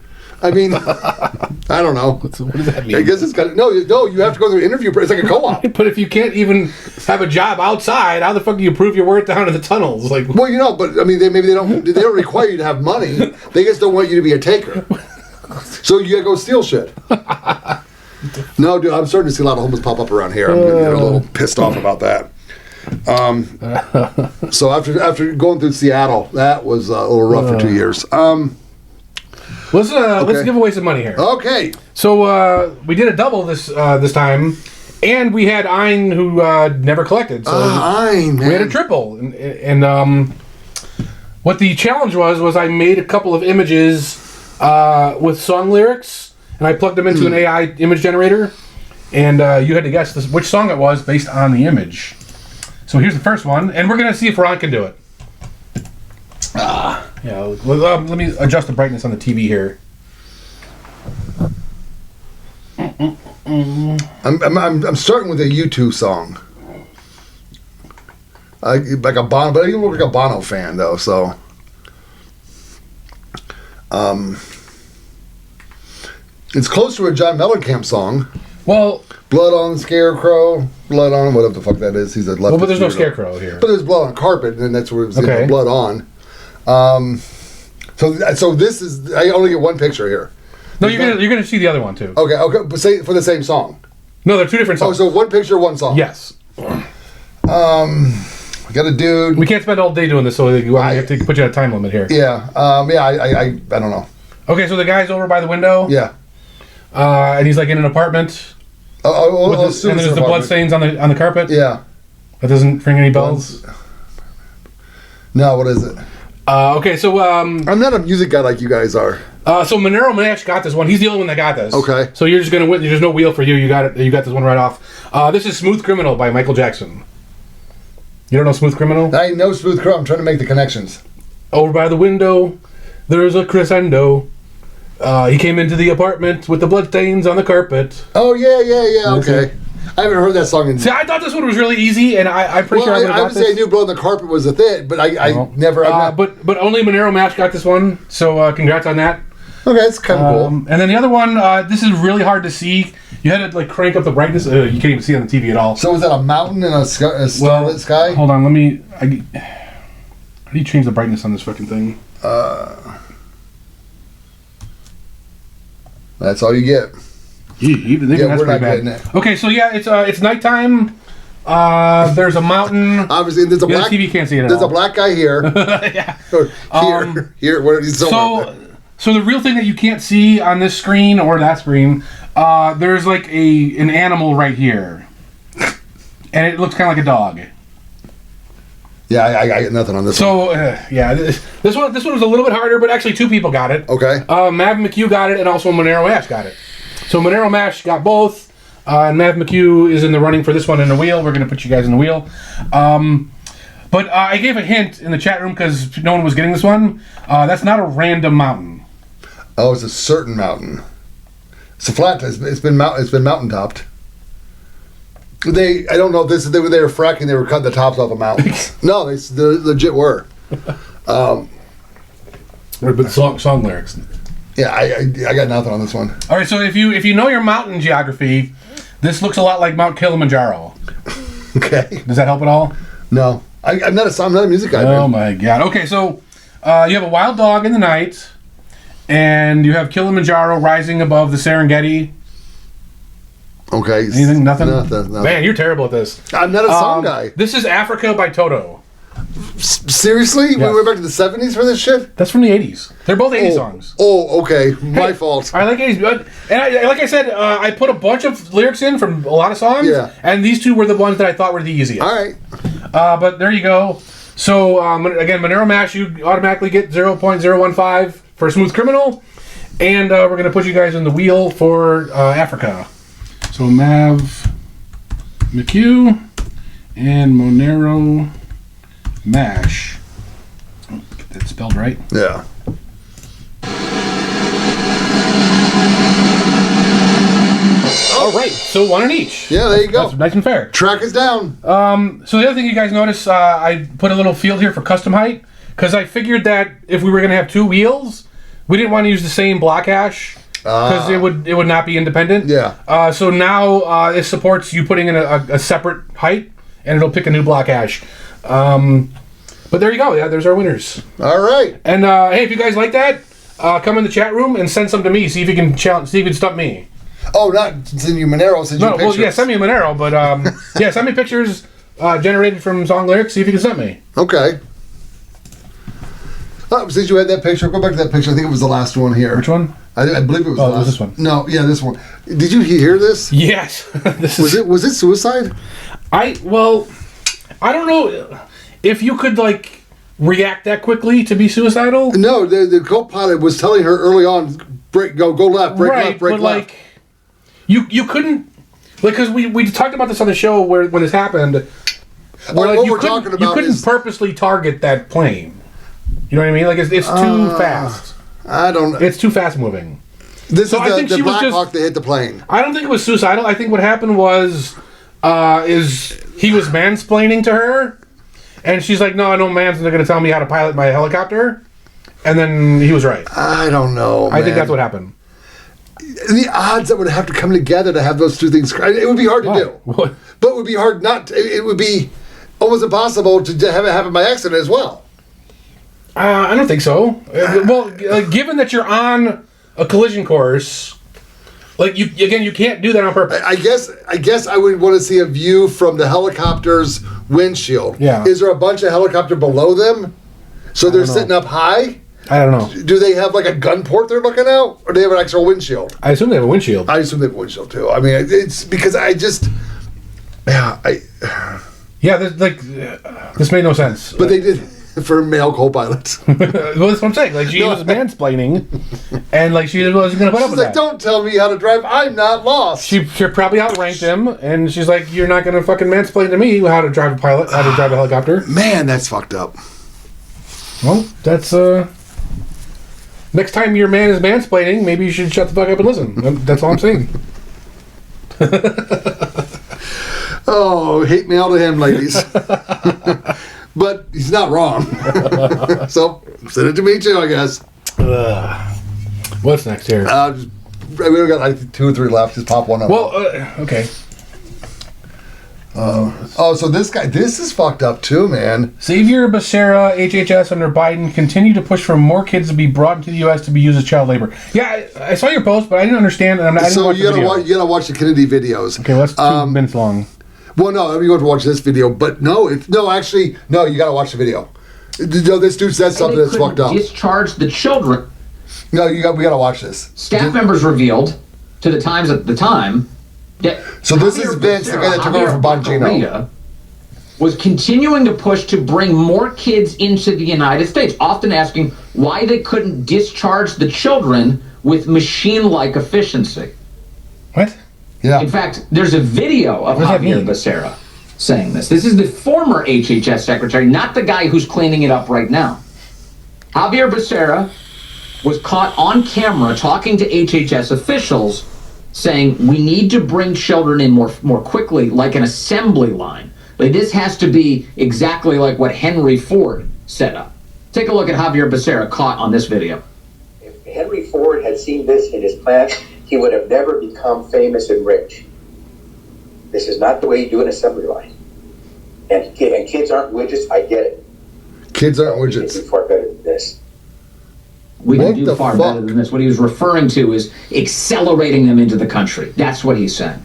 I mean, I don't know. What does that mean? I guess it's no. You have to go through an interview. It's like a co-op. But if you can't even have a job outside, how the fuck do you prove your worth down in the tunnels? Like, well, but I mean, they don't require you to have money. They just don't want you to be a taker. So you gotta go steal shit. No, dude, I'm starting to see a lot of homeless pop up around here. I'm getting a little pissed off about that. So after going through Seattle, that was a little rough for 2 years. Let's give away some money here. Okay. So we did a double this time, and we had Ein who never collected. So man. We had a triple, and what the challenge was I made a couple of images with song lyrics, and I plugged them into an AI image generator, and you had to guess which song it was based on the image. So here's the first one, and we're gonna see if Ron can do it. Yeah, let me adjust the brightness on the TV here. I'm starting with a U2 song. Like a Bono, but I don't look like a Bono fan though. So, it's close to a John Mellencamp song. Well, Blood on the Scarecrow, blood on whatever the fuck that is. He's a left. Well, but there's no scarecrow here. But there's blood on carpet, and that's where it's blood on. So this is. I only get one picture here. No, you're gonna see the other one too. Okay, but say for the same song. No, they're two different songs. Oh, so one picture, one song. Yes. We got a dude. We can't spend all day doing this, so we have to put you at a time limit here. Yeah. I don't know. Okay, so the guy's over by the window. Yeah. And he's like in an apartment. And there's the blood stains on the carpet. Yeah. That doesn't ring any bells. No, what is it? Okay, so I'm not a music guy like you guys are. So MoneroMash got this one. He's the only one that got this. Okay. So you're just gonna win. There's no wheel for you. You got it. You got this one right off. This is "Smooth Criminal" by Michael Jackson. You don't know "Smooth Criminal"? I know "Smooth Criminal." I'm trying to make the connections. Over by the window, there's a crescendo. He came into the apartment with the bloodstains on the carpet. Oh yeah. Okay. I haven't heard that song in. See, I thought this one was really easy, and I'm pretty sure I would have got this. I would say I knew "Blood on the Carpet" was a thing, but I never. But only MoneroMash got this one, so congrats on that. Okay, it's kind of cool. And then the other one, this is really hard to see. You had to like crank up the brightness. You can't even see it on the TV at all. So is that a mountain and a starlit sky? Hold on, how do you change the brightness on this fucking thing? That's all you get. Even that's we're pretty not bad. getting it. Okay, so yeah, it's nighttime. There's a mountain. Obviously, there's a black. The TV can't see it at There's all. a black guy here. Yeah. Here. Where he's So the real thing that you can't see on this screen or that screen, there's like an animal right here, and it looks kind of like a dog. Yeah, I got nothing on this one. So this one was a little bit harder, but actually two people got it. Okay. MavMcQ got it, and also MoneroMash got it. So MoneroMash got both, and MavMcQ is in the running for this one in the wheel. We're going to put you guys in the wheel. But I gave a hint in the chat room because no one was getting this one. That's not a random mountain. Oh, it's a certain mountain. It's a flat. It's been mountain topped. I don't know if this. They were fracking. They were cutting the tops off of mountains. No, they legit were. But song lyrics. Yeah, I got nothing on this one. All right, so if you know your mountain geography, this looks a lot like Mount Kilimanjaro. Okay. Does that help at all? No, I'm not a music guy. Oh man. my god. Okay, so you have a wild dog in the night, and you have Kilimanjaro rising above the Serengeti. Okay. Anything? Nothing? Nothing. Man, you're terrible at this. I'm not a song guy. This is Africa by Toto. Seriously? Yes. We went back to the 70s for this shit? That's from the 80s. They're both 80s songs. Oh, okay. My fault. I like 80s. And like I said, I put a bunch of lyrics in from a lot of songs. Yeah. And these two were the ones that I thought were the easiest. All right. But there you go. So, again, MoneroMash, you automatically get 0.015 for Smooth Criminal. And we're going to put you guys in the wheel for Africa. So, MavMcQ and MoneroMash. Get that spelled right. Yeah. All right, so one in each. Yeah, there you go. That's nice and fair. Track is down. So the other thing you guys notice, I put a little field here for custom height because I figured that if we were going to have two wheels, we didn't want to use the same block hash because it would not be independent. Yeah. So now it supports you putting in a separate height, and it'll pick a new block hash. But there you go. Yeah, there's our winners. All right. And hey, if you guys like that, come in the chat room and send some to me. See if you can stump me. Oh, not send you Monero, send you pictures. Well, yeah, send me a Monero, but yeah, send me pictures generated from song lyrics. See if you can stump me. Okay. Since you had that picture, go back to that picture. I think it was the last one here. Which one? I believe it was the last. This one. No, yeah, this one. Did you hear this? Yes. Was it suicide? I don't know if you could like react that quickly to be suicidal. No, the co-pilot was telling her early on, go left, break left, break left. Like, you couldn't, like, because we talked about this on the show when this happened. Where, like, what we're talking about you couldn't is purposely target that plane. You know what I mean? Like, it's too fast. I don't know. It's too fast moving. This I think is the she was Black just- Hawk that hit the plane. I don't think it was suicidal. I think what happened was he was mansplaining to her, and she's like, "No, man's going to tell me how to pilot my helicopter," and then he was right. I don't know. I think that's what happened. The odds that would have to come together to have those two things, it would be hard to do. What? But it would be hard not. It would be almost impossible to have it happen by accident as well. I don't think so. Well, given that you're on a collision course, like you can't do that on purpose. I guess I would want to see a view from the helicopter's windshield. Yeah. Is there a bunch of helicopter below them? So they're sitting up high? I don't know. Do they have like a gun port they're looking out? Or do they have an actual windshield? I assume they have a windshield. I assume they have a windshield too. I mean, it's because I just... Yeah, this made no sense. But they did for male co-pilots. Well, that's what I'm saying. Like, she was mansplaining, and like she wasn't going to put up She's with like, that. don't tell me how to drive. I'm not lost. She probably outranked him, and she's like, "You're not going to fucking mansplain to me how to drive a helicopter." Man, that's fucked up. Well, that's next time your man is mansplaining, maybe you should shut the fuck up and listen. That's all I'm saying. Oh, hate mail to him, ladies. But he's not wrong. So send it to me too, I guess. What's next here? We only got like 2 or 3 left. Just pop one up. Well, okay. So this is fucked up too, man. Xavier Becerra, HHS under Biden, continue to push for more kids to be brought into the U.S. to be used as child labor. Yeah, I saw your post, but I didn't understand, and I didn't watch the video. You gotta watch the Kennedy videos. Okay, well, that's 2 minutes long. Well, no, you have to watch this video, but actually, you gotta watch the video. This dude said something that's fucked up. Discharge the children. No, we gotta watch this. Staff members revealed to the Times at the time that So this is Vince, the guy that took over from Bongino. Was continuing to push to bring more kids into the United States, often asking why they couldn't discharge the children with machine-like efficiency. What? Yeah. In fact, there's a video of Javier Becerra saying this. This is the former HHS secretary, not the guy who's cleaning it up right now. Javier Becerra was caught on camera talking to HHS officials saying we need to bring children in more quickly, like an assembly line. Like, this has to be exactly like what Henry Ford set up. Take a look at Javier Becerra caught on this video. If Henry Ford had seen this in his plant, he would have never become famous and rich. This is not the way you do an assembly line. And kids aren't widgets, I get it. Kids aren't widgets. We can do far better than this. We can do far better than this. What he was referring to is accelerating them into the country. That's what he said.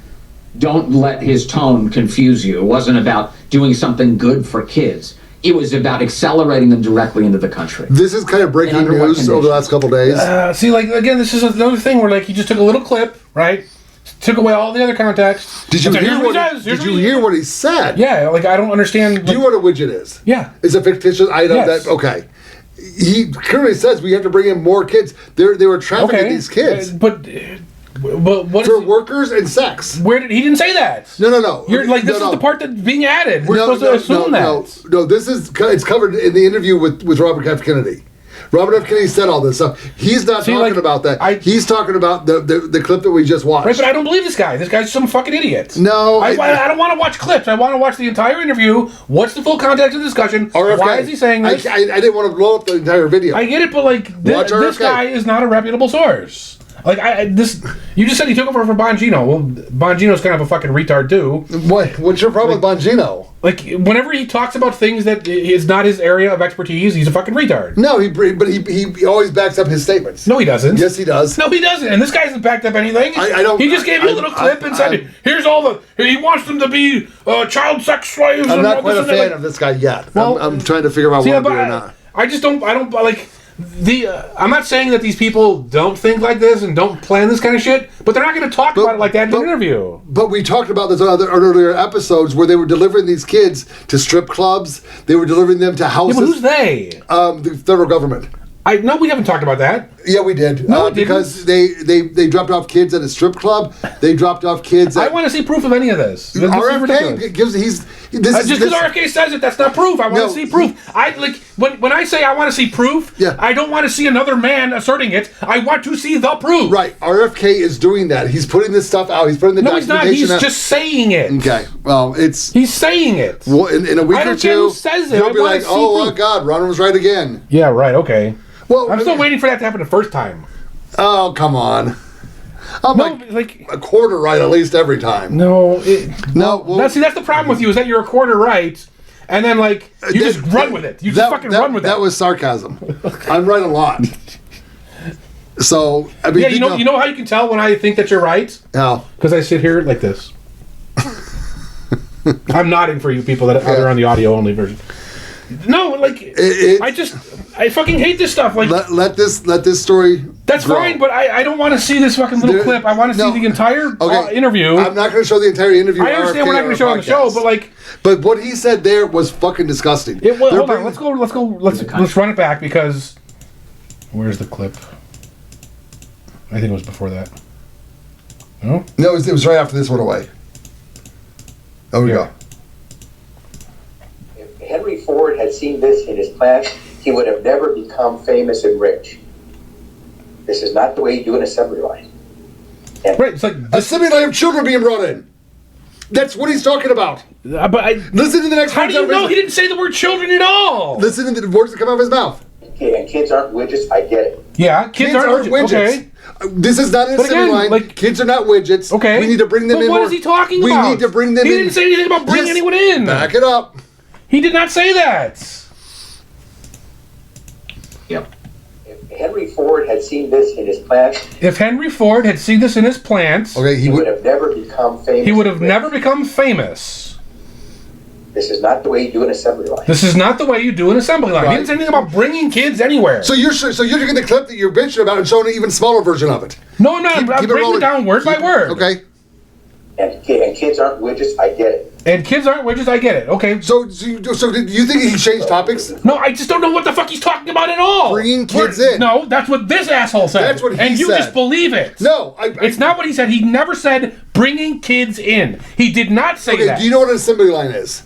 Don't let his tone confuse you. It wasn't about doing something good for kids. It was about accelerating them directly into the country. This is kind of breaking news over the last couple days. See, like, again, this is another thing where, like, he just took a little clip, right? Took away all the other context. Did you hear what he said? Yeah, like, I don't understand. Do you know what a widget is? Yeah. It's a fictitious item okay. He clearly says we have to bring in more kids. They were trafficking these kids. But what for workers and sex. Where did he didn't say that? No. You're like, this is the part that's being added. We're supposed to assume that. No, it's covered in the interview with Robert F. Kennedy. Robert F. Kennedy said all this stuff. He's not talking about that. He's talking about the clip that we just watched. Right, but I don't believe this guy. This guy's some fucking idiot. No. I don't want to watch clips. I want to watch the entire interview. What's the full context of the discussion? RFK. Why is he saying this? I didn't want to blow up the entire video. I get it, but like this guy is not a reputable source. Like you just said he took over for Bongino. Well, Bongino's kind of a fucking retard too. What's your problem with Bongino? Like, whenever he talks about things that is not his area of expertise, he's a fucking retard. No, he always backs up his statements. No, he doesn't. Yes, he does. No, he doesn't. And this guy hasn't backed up anything. I don't. He just gave you a little clip and said, "Here's all the." He wants them to be child sex slaves. I'm not quite a fan of this guy yet. Well, I'm trying to figure out what to do or not. I just don't. I don't like. I'm not saying that these people don't think like this and don't plan this kind of shit, but they're not going to talk about it like that in an interview. But we talked about this on earlier episodes where they were delivering these kids to strip clubs. They were delivering them to houses. Yeah, but who's they? The federal government. No, we haven't talked about that. Yeah, we did. No, because they dropped off kids at a strip club. They dropped off kids. I want to see proof of any of this. RFK gives just because RFK says it, that's not proof. I want to see proof. When I say I want to see proof, I don't want to see another man asserting it. I want to see the proof. Right. RFK is doing that. He's putting this stuff out. He's putting the documentation he's not. He's just saying it. Okay. Well, he's saying it. Well, in a week or two, who says it. He'll be like, "Oh God, Ron was right again." Yeah. Right. Okay. Well, I'm still waiting for that to happen the first time. Oh, come on. I'm like a quarter right at least every time. No. Well, see, that's the problem with you, is that you're a quarter right, and then, like, you just run with it. You just fucking run with it. That was sarcasm. I'm right a lot. So, I mean... Yeah, you know how you can tell when I think that you're right? How? Because I sit here like this. I'm nodding for you people that are on the audio-only version. No, like I fucking hate this stuff. Like let this story. That's grow. fine, but I don't want to see this fucking little clip. I want to see the entire interview. I'm not going to show the entire interview. I understand we're not going to show on the show, but like. But what he said there was fucking disgusting. Hold on, let's run it back because. Where's the clip? I think it was before that. No. No, it was right after this went away. There we go. Henry Ford had seen this in his plant, he would have never become famous and rich. This is not the way you do an assembly line. Right, it's like assembly line of children being brought in. That's what he's talking about. Listen to the next. How do you know he didn't say the word children at all? Listen to the words that come out of his mouth. Okay, and kids aren't widgets. I get it. Yeah, kids aren't widgets. Okay. This is not an assembly line. Like, kids are not widgets. Okay. We need to bring them in. What is he talking about? We need to bring them in. He didn't say anything about bringing anyone in. Back it up. He did not say that. Yep. If Henry Ford had seen this in his plant. If Henry Ford had seen this in his plant. Okay, he would have never become famous. He would have never become famous. This is not the way you do an assembly line. This is not the way you do an assembly line. Right. He didn't say anything about bringing kids anywhere. So you're taking the clip that you're bitching about and showing an even smaller version of it. No, I'm breaking it down word by word. Okay. And kids aren't widgets. I get it. And kids aren't widgets. I get it. Okay. So do you think he changed topics? No, I just don't know what the fuck he's talking about at all. Bringing kids in. No, that's what this asshole said. That's what he said. And you just believe it. No, it's not what he said. He never said bringing kids in. He did not say that. Do you know what an assembly line is?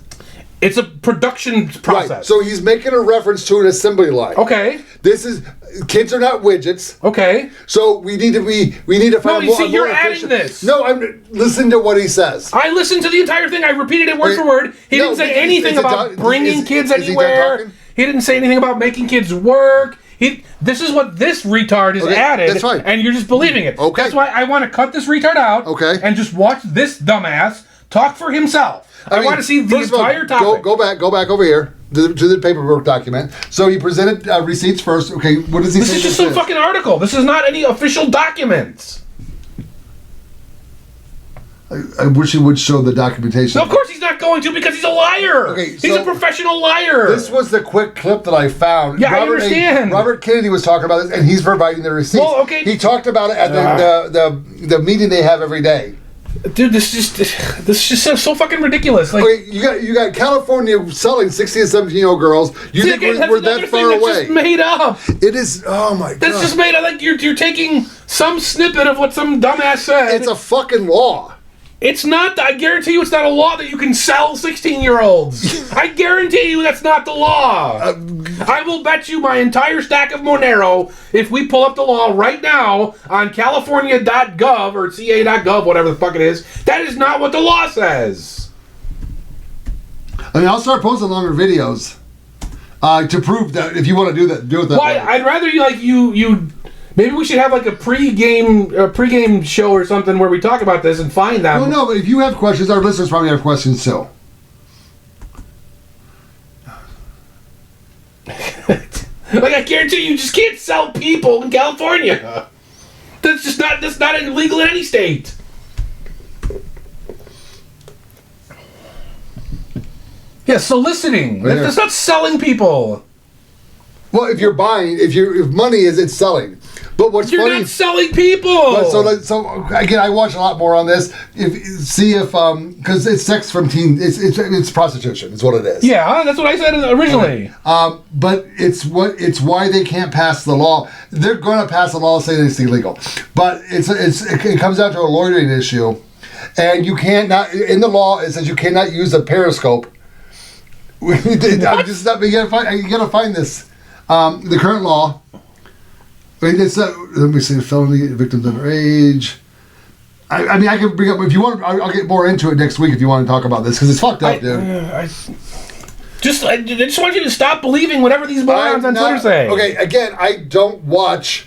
It's a production process. Right. So he's making a reference to an assembly line. Okay. This is kids are not widgets. Okay. So we need to find No, you're adding this. No, I'm listening to what he says. I listened to the entire thing. I repeated it word for word. He didn't say anything about bringing kids anywhere. He didn't say anything about making kids work. This is what this retard is added. That's fine. And you're just believing it. Okay. That's why I want to cut this retard out. Okay. And just watch this dumbass talk for himself. I want to see the entire topic. Go back over here to the paperwork document. So he presented receipts first. Okay, what does he say? This is just some fucking article. This is not any official documents. I wish he would show the documentation. No, of course he's not going to because he's a liar. Okay, he's a professional liar. This was the quick clip that I found. Yeah, I understand. Robert Kennedy was talking about this, and he's providing the receipts. Well, okay. He talked about it at the meeting they have every day. Dude, this just so fucking ridiculous. Like, okay, you got California selling 16 and 17-year-old girls. You think we're that far away? That's just made up. It is. Oh my god. That's just made up. Like you're taking some snippet of what some dumbass said. It's a fucking law. It's not. I guarantee you, it's not a law that you can sell 16-year-olds. I guarantee you, that's not the law. I will bet you my entire stack of Monero, if we pull up the law right now on California.gov or CA.gov, whatever the fuck it is, that is not what the law says. I mean, I'll start posting longer videos to prove that if you want to do that, do it that way. I'd rather you. Maybe we should have like a pre-game show or something where we talk about this and find them. No, but if you have questions, our listeners probably have questions too. Like I guarantee you just can't sell people in California. That's not illegal in any state. Yeah, soliciting. Right That's not selling people. Well, if you're buying, if money is, it's selling. But what's You're funny? not selling people. But so again, I watch a lot more on this. See if because it's sex from teen. It's prostitution. Is what it is. Yeah, that's what I said originally. Okay. But it's why they can't pass the law. They're going to pass a law saying it's illegal, but it comes down to a loitering issue, and you can't not in the law it says you cannot use a periscope. I'm just not. You gotta find this. The current law. I mean, let me see. Felony victims underage. I mean, I can bring up if you want. I'll get more into it next week if you want to talk about this because it's fucked up, dude. I just want you to stop believing whatever these morons on Twitter say. Okay, again, I don't watch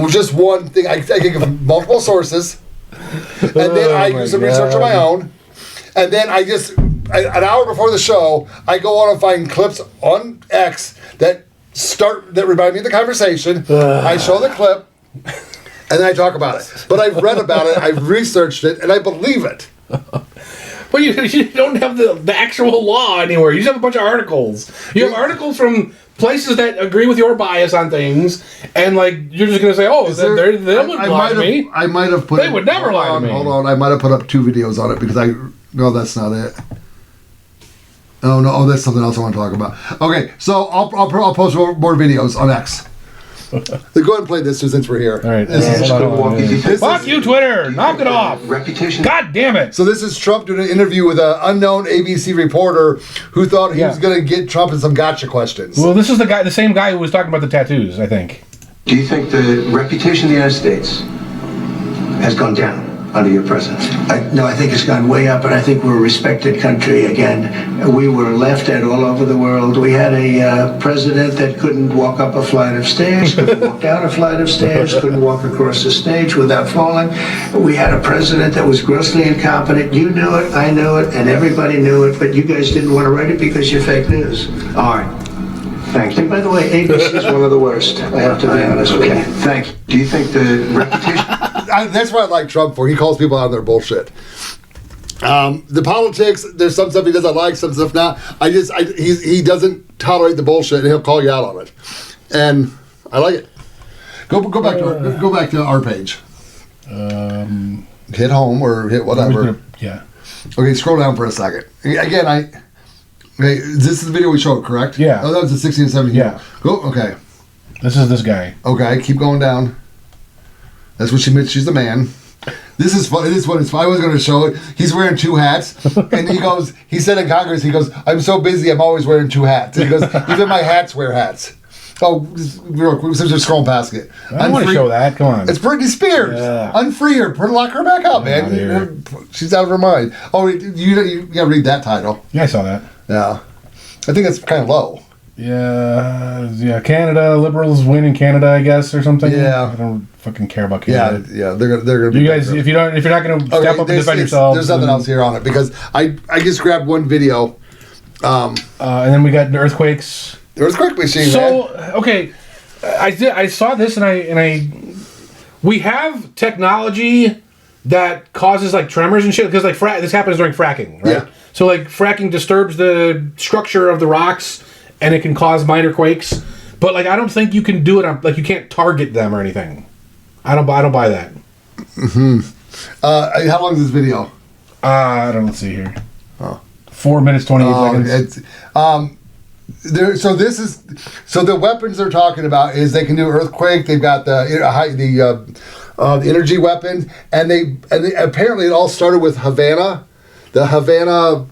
just one thing. I can give multiple sources, and then I use some research on my own, and then I just an hour before the show, I go on and find clips on X that remind me of the conversation. I show the clip, and then I talk about it. But I've read about it, I've researched it, and I believe it. Well, you don't have the actual law anywhere. You just have a bunch of articles. You have articles from places that agree with your bias on things, and like you're just going to say, "Oh, they wouldn't lie to me." I might have put. They would never lie to me. Hold on, I might have put up 2 videos on it because no, that's not it. Oh no! Oh, that's something else I want to talk about. Okay, so I'll post more videos on X. Go ahead and play this since we're here. All right. Fuck you, Twitter! Knock it off! Reputation. God damn it! So this is Trump doing an interview with an unknown ABC reporter who thought he was going to get Trump in some gotcha questions. Well, this is the same guy who was talking about the tattoos, I think. Do you think the reputation of the United States has gone down under your presidency? No, I think it's gone way up, and I think we're a respected country again. We were laughed at all over the world. We had a president that couldn't walk up a flight of stairs, couldn't walk down a flight of stairs, couldn't walk across the stage without falling. We had a president that was grossly incompetent. You knew it, I knew it, and everybody knew it, but you guys didn't want to write it because you're fake news. All right. Thank you. And by the way, ABC is one of the worst. I have to be honest with you. Thank you. Do you think the reputation... That's what I like Trump for. He calls people out on their bullshit. The politics, there's some stuff he doesn't like, some stuff not. He doesn't tolerate the bullshit, and he'll call you out on it. And I like it. Go back to our page. Hit home or hit whatever. Yeah. Okay, scroll down for a second. Again, okay, this is the video we showed, correct? Yeah. Oh, that was the 16 and 17. Yeah. Go. Okay. This is this guy. Okay, keep going down. That's what she meant. She's the man. This is fun. This one is fun. I was going to show it. He's wearing 2 hats, and he said in Congress, he goes, "I'm so busy, I'm always wearing 2 hats." And he goes, "Even my hats wear hats." Oh, real quick, since we're scrolling past it. I don't want to show that. Come on. It's Britney Spears. Yeah. Unfree her. Lock her back up, man. She's out of her mind. Oh, you got to read that title. Yeah, I saw that. Yeah. I think it's kind of low. Yeah. Canada liberals win in Canada, I guess, or something. Yeah. I don't fucking care about Canada. Yeah. They're gonna. You guys, if you're not gonna step up and defend yourselves, there's nothing else here on it because I just grabbed one video. And then we got the earthquakes. The earthquake machine. So man. okay, I saw this and we have technology that causes like tremors and shit because like this happens during fracking, right? Yeah. So like fracking disturbs the structure of the rocks and it can cause minor quakes, but like I don't think you can do it on like you can't target them or anything. I don't buy that. Mm-hmm. How long is this video? I don't see here. Oh. 4 minutes 28 seconds. So the weapons they're talking about is they can do earthquake. They've got the energy weapons, and they apparently it all started with Havana. The Havana.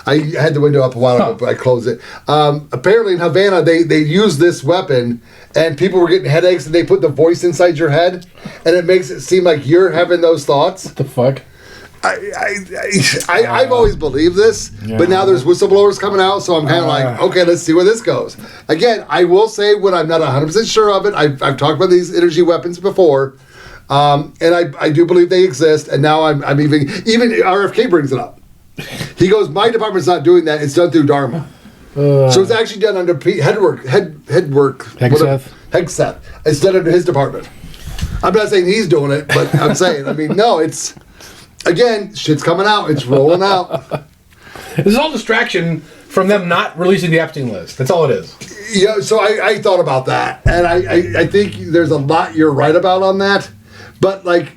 I had the window up a while ago, but I closed it. Apparently in Havana they used this weapon, and people were getting headaches, and they put the voice inside your head, and it makes it seem like you're having those thoughts. What the fuck? I've always believed this, but now there's whistleblowers coming out, so I'm kind of like, okay, let's see where this goes. Again, I will say when I'm not 100% sure of it, I've talked about these energy weapons before, and I do believe they exist, and now I'm even RFK brings it up. He goes, my department's not doing that, it's done through Dharma. So it's actually done under Hegseth. It's done under his department. I'm not saying he's doing it, but I'm saying, no, it's... Again, shit's coming out. It's rolling out. This is all distraction from them not releasing the Epstein list. That's all it is. Yeah, so I thought about that. And I think there's a lot you're right about on that. But, like...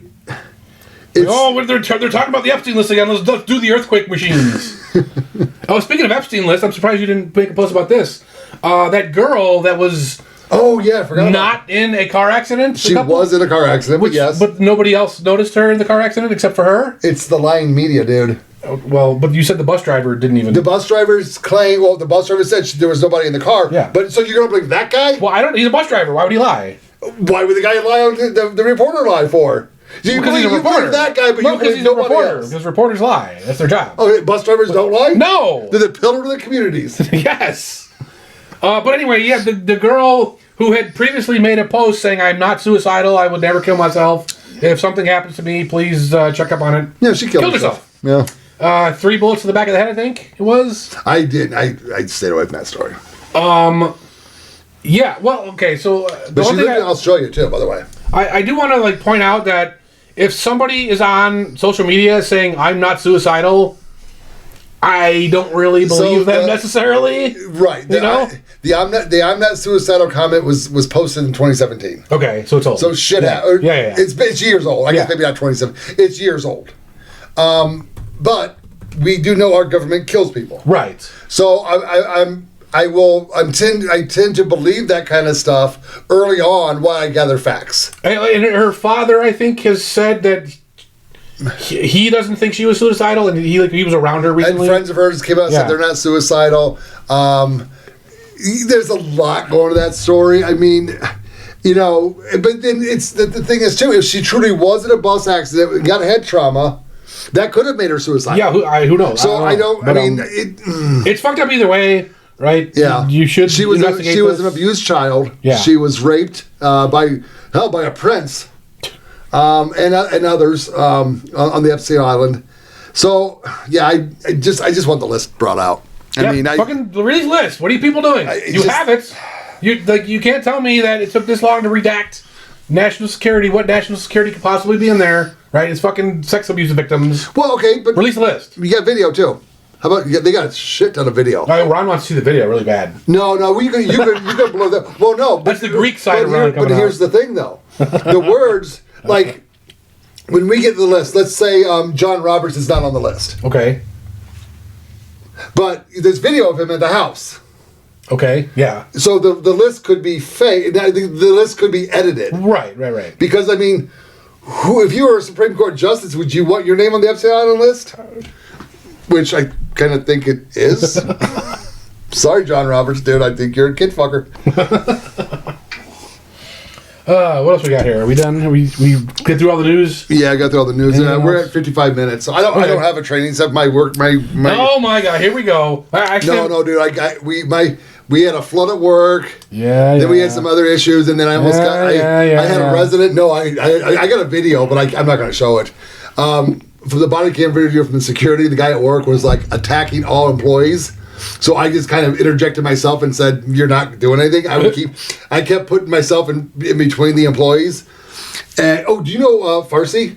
they're talking about the Epstein list again. Let's do the earthquake machines. Speaking of Epstein list, I'm surprised you didn't make a post about this. That girl that was... Oh, yeah, I forgot not in a car accident? She was in a car accident, but yes. But nobody else noticed her in the car accident except for her? It's the lying media, dude. Well, but you said the bus driver didn't even... The bus driver's claim... Well, the bus driver said there was nobody in the car. Yeah. But so you're going to believe that guy? Well, he's a bus driver. Why would he lie? Why would the guy lie on the reporter lie for? Because he's a reporter. That guy, but you believe nobody else. Because reporters lie. That's their job. Oh, bus drivers don't lie? No! They're the pillar of the communities. Yes. But anyway, yeah, the girl who had previously made a post saying, I'm not suicidal, I would never kill myself. If something happens to me, please check up on it. Yeah, she killed herself. Yeah. 3 bullets to the back of the head, I think it was. I didn't. I stayed away from that story. Yeah, well, okay, so... but she lived in Australia, too, by the way. I do want to point out that if somebody is on social media saying, I'm not suicidal... I don't really believe them necessarily. Right. The I'm not suicidal comment was posted in 2017. Okay, so it's old. So shit happened. Yeah. It's years old. I guess maybe not 27. It's years old. But we do know our government kills people. Right. So I tend to believe that kind of stuff early on while I gather facts. And her father, I think, has said that he doesn't think she was suicidal, and he was around her recently. And friends of hers came out and said they're not suicidal. There's a lot going to that story. I mean, but then it's the thing is too, if she truly was in a bus accident and got head trauma, that could have made her suicidal. Yeah, who knows? So it's fucked up either way, right? Yeah, you should. She was an abused child. Yeah, she was raped by a prince. And others on the Epstein Island. So yeah, I just want the list brought out. Fucking release list. What are you people doing? You have it. You can't tell me that it took this long to redact national security. What national security could possibly be in there? Right? It's fucking sex abuse victims. Well, okay, but release a list. You got video too. How about they got a shit ton of video? Ron wants to see the video really bad. No, you can blow that. Well, no, that's the Greek side of Ron coming out. But here's the thing, though. The words. Like, when we get to the list, let's say John Roberts is not on the list. Okay. But there's video of him at the house. Okay, yeah. So the list could be fake. The list could be edited. Right. Because, if you were a Supreme Court justice, would you want your name on the Upside Island list? Which I kind of think it is. Sorry, John Roberts, dude. I think you're a kid fucker. What else we got here? Are we done? We get through all the news? Yeah, I got through all the news. We're at 55 minutes. So I don't have a training except my work. My Oh my god! Here we go. No, dude. We had a flood at work. Yeah. Then we had some other issues, and then I almost got. I had a resident. No, I got a video, but I'm not going to show it. From the body cam video from the security, the guy at work was like attacking all employees. So I just kind of interjected myself and said, "You're not doing anything." I kept putting myself in between the employees. And do you know Farsi?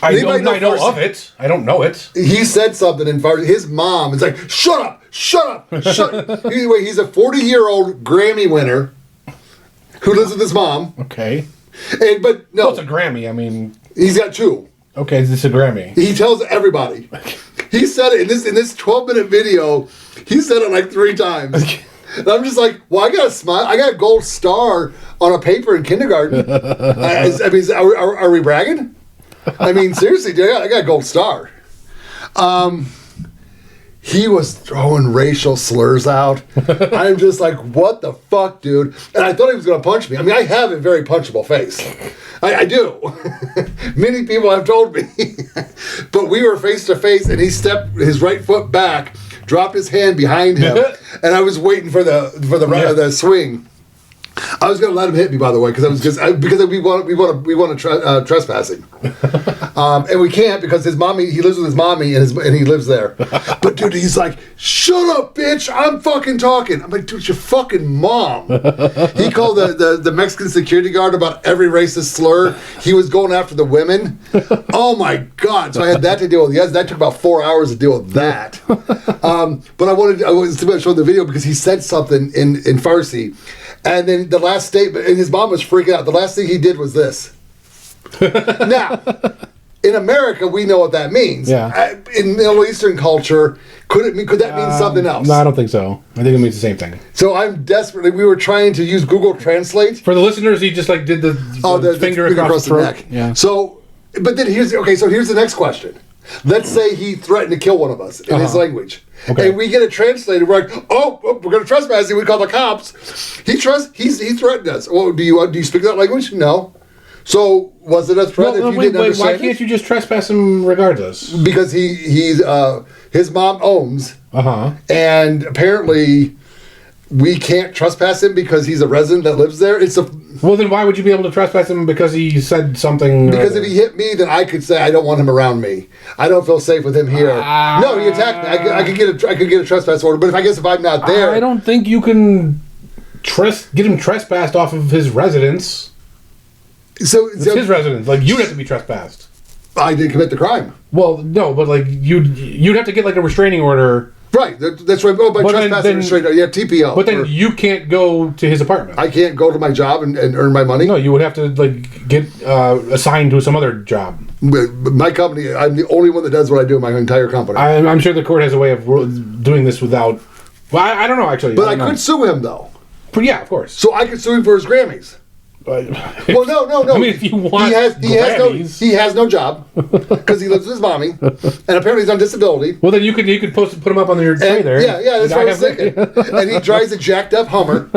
I know of it. I don't know it. He said something in Farsi. His mom is like, "Shut up! Shut up! Shut up!" Anyway, he's a 40-year-old Grammy winner who lives with his mom. Okay. But no, it's a Grammy. I mean, he's got 2. Okay, is this a Grammy? He tells everybody. He said it in this 12-minute video. He said it like 3 times. And I'm just like, well, I got a smile. I got a gold star on a paper in kindergarten. I mean, are we bragging? I mean, seriously, dude, I got a gold star. He was throwing racial slurs out. I'm just like, what the fuck, dude? And I thought he was going to punch me. I mean, I have a very punchable face. I do. Many people have told me. But we were face to face, and he stepped his right foot back, dropped his hand behind him, and I was waiting for the swing. I was going to let him hit me, by the way, because we want to trespassing, and we can't because his mommy. He lives with his mommy, and he lives there. But dude, he's like, "Shut up, bitch! I'm fucking talking." I'm like, "Dude, it's your fucking mom." He called the Mexican security guard about every racist slur. He was going after the women. Oh my god! So I had that to deal with. Yes, that took about 4 hours to deal with that. But I was to show the video because he said something in Farsi. And then the last statement, and his mom was freaking out. The last thing he did was this. Now, in America, we know what that means. Yeah. In Middle Eastern culture, could that mean something else? No, I don't think so. I think it means the same thing. So I'm desperately. We were trying to use Google Translate. For the listeners, he just like did the finger across the neck. Yeah. So, but then here's the next question. Let's say he threatened to kill one of us in his language. Okay. And we get it translated. We're like, we're going to trespass him. We call the cops. He threatened us. Well, do you speak that language? No. So was it a threat if you didn't understand? Why can't you just trespass him regardless? Because his mom owns. And apparently we can't trespass him because he's a resident that lives there. Well, then why would you be able to trespass him because he said something? Because if he hit me, then I could say I don't want him around me. I don't feel safe with him here. No, he attacked me. I could get a trespass order. But if I'm not there, I don't think you can get him trespassed off of his residence. So it's his residence. Like you'd have to be trespassed. I didn't commit the crime. Well, no, but like you'd have to get like a restraining order. Right, that's right. Oh, by trespassing restraint, TPO. But then you can't go to his apartment. I can't go to my job and earn my money? No, you would have to like get assigned to some other job. My company, I'm the only one that does what I do in my entire company. I'm sure the court has a way of doing this without... Well, I don't know, actually. But I could sue him, though. But yeah, of course. So I could sue him for his Grammys. Well, no. I mean, if you want he has no job because he lives with his mommy, and apparently he's on disability. Well, then you could put him up on your tray there. Yeah, that's what I was thinking. And he drives a jacked up Hummer.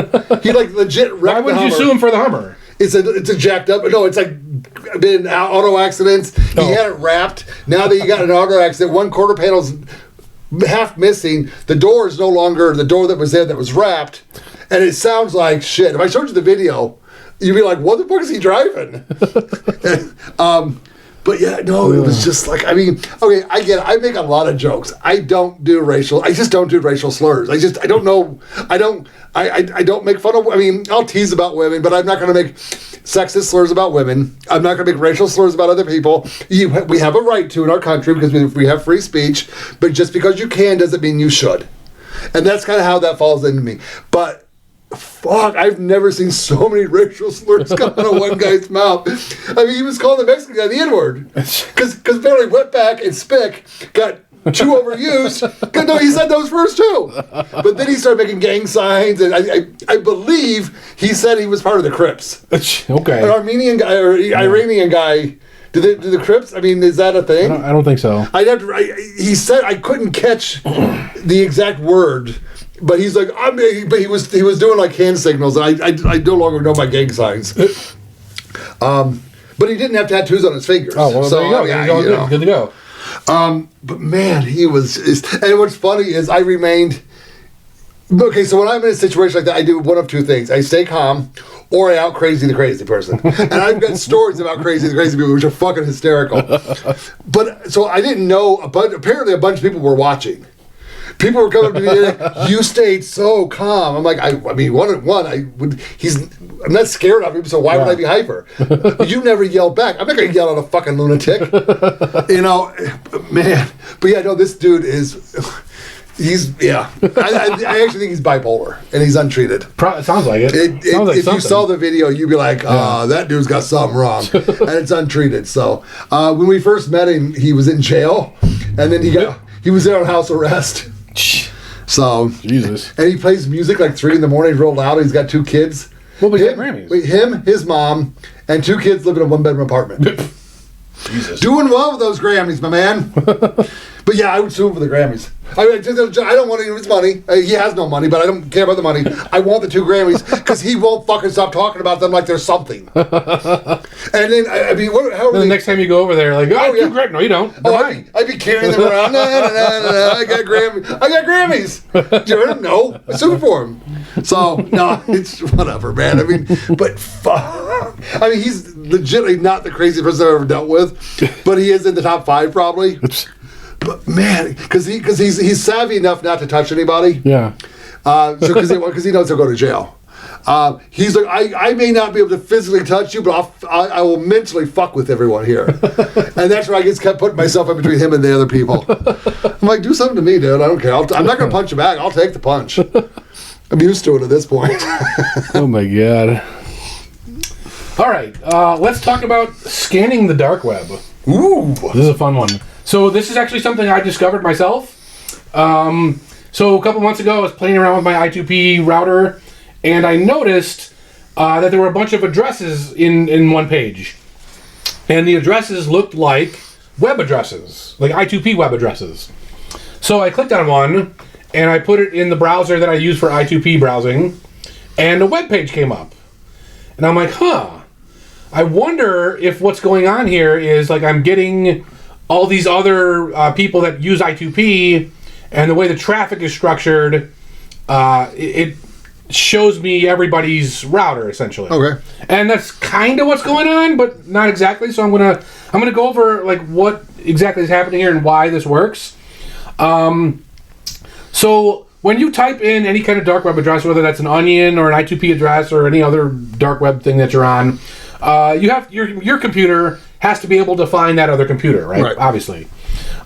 He like legit wrecked the Hummer. Why wouldn't you sue him for the Hummer? It's a jacked up. No, it's like been in auto accidents. He had it wrapped. Now that you got an auto accident, one quarter panel's half missing. The door is no longer the door that was there that was wrapped, and it sounds like shit. If I showed you the video, you'd be like, what the fuck is he driving? But yeah, no, it was just like, I mean, okay, I get it. I make a lot of jokes. I just don't do racial slurs. I don't know. I don't make fun of, I mean, I'll tease about women, but I'm not going to make sexist slurs about women. I'm not going to make racial slurs about other people. We have a right to in our country because we have free speech, but just because you can doesn't mean you should. And that's kind of how that falls into me. But fuck, I've never seen so many racial slurs come out of one guy's mouth. I mean, he was calling the Mexican guy the N-word. Because apparently Wetback and Spick got too overused. No, he said those first two. But then he started making gang signs, and I believe he said he was part of the Crips. Okay. An Armenian guy or Iranian guy. Do the Crips? I mean, is that a thing? I don't think so. I'd have to. He said I couldn't catch the exact word, but he's like, but he was doing like hand signals, and I no longer know my gang signs. But he didn't have tattoos on his fingers. Oh, well, so, there you go. Yeah, good to go. But man, he was. And what's funny is I remained. Okay, so when I'm in a situation like that, I do one of two things: I stay calm, or I out crazy the crazy person. And I've got stories about crazy the crazy people, which are fucking hysterical. But so I didn't know. Apparently, a bunch of people were watching. People were coming up to me like, "You stayed so calm." I'm like, I mean, I'm not scared of him, so why would I be hyper? You never yell back. I'm not going to yell at a fucking lunatic. Man. But yeah, no, this dude is. I actually think he's bipolar and he's untreated. Sounds like it. If you saw the video, you'd be like, that dude's got something wrong. And it's untreated. So when we first met him, he was in jail, and then he was there on house arrest. So Jesus. And he plays music like 3 a.m, real loud. He's got 2 kids. What was that Grammys? Him, his mom, and 2 kids live in a 1-bedroom apartment. Jesus. Doing well with those Grammys, my man. But yeah, I would sue him for the Grammys. I don't want any of his money. He has no money, but I don't care about the money. I want the 2 Grammys because he won't fucking stop talking about them like there's something. And then, I mean, the next time you go over there, like, yeah. Great. No, you don't. I'd be carrying them around. No, I got Grammys. Do you know? I sued for him. So, no, it's whatever, man. I mean, but fuck. I mean, he's legitimately not the craziest person I've ever dealt with, but he is in the top 5 probably. But man, because he's savvy enough not to touch anybody. Yeah. Because he knows he'll go to jail. He's like, I may not be able to physically touch you, but I will mentally fuck with everyone here. And that's where I just kept putting myself in between him and the other people. I'm like, do something to me, dude. I don't care. I'm not going to punch you back. I'll take the punch. I'm used to it at this point. Oh my God. All right. Let's talk about scanning the dark web. Ooh. This is a fun one. So this is actually something I discovered myself. So a couple months ago, I was playing around with my I2P router, and I noticed that there were a bunch of addresses in one page. And the addresses looked like web addresses, like I2P web addresses. So I clicked on one, and I put it in the browser that I use for I2P browsing, and a web page came up. And I'm like, I wonder if what's going on here is like I'm getting all these other people that use I2P, and the way the traffic is structured, it shows me everybody's router essentially. Okay. And that's kind of what's going on, but not exactly. So I'm gonna go over like what exactly is happening here and why this works. So when you type in any kind of dark web address, whether that's an onion or an I2P address or any other dark web thing that you're on, you have your computer has to be able to find that other computer, right? Obviously.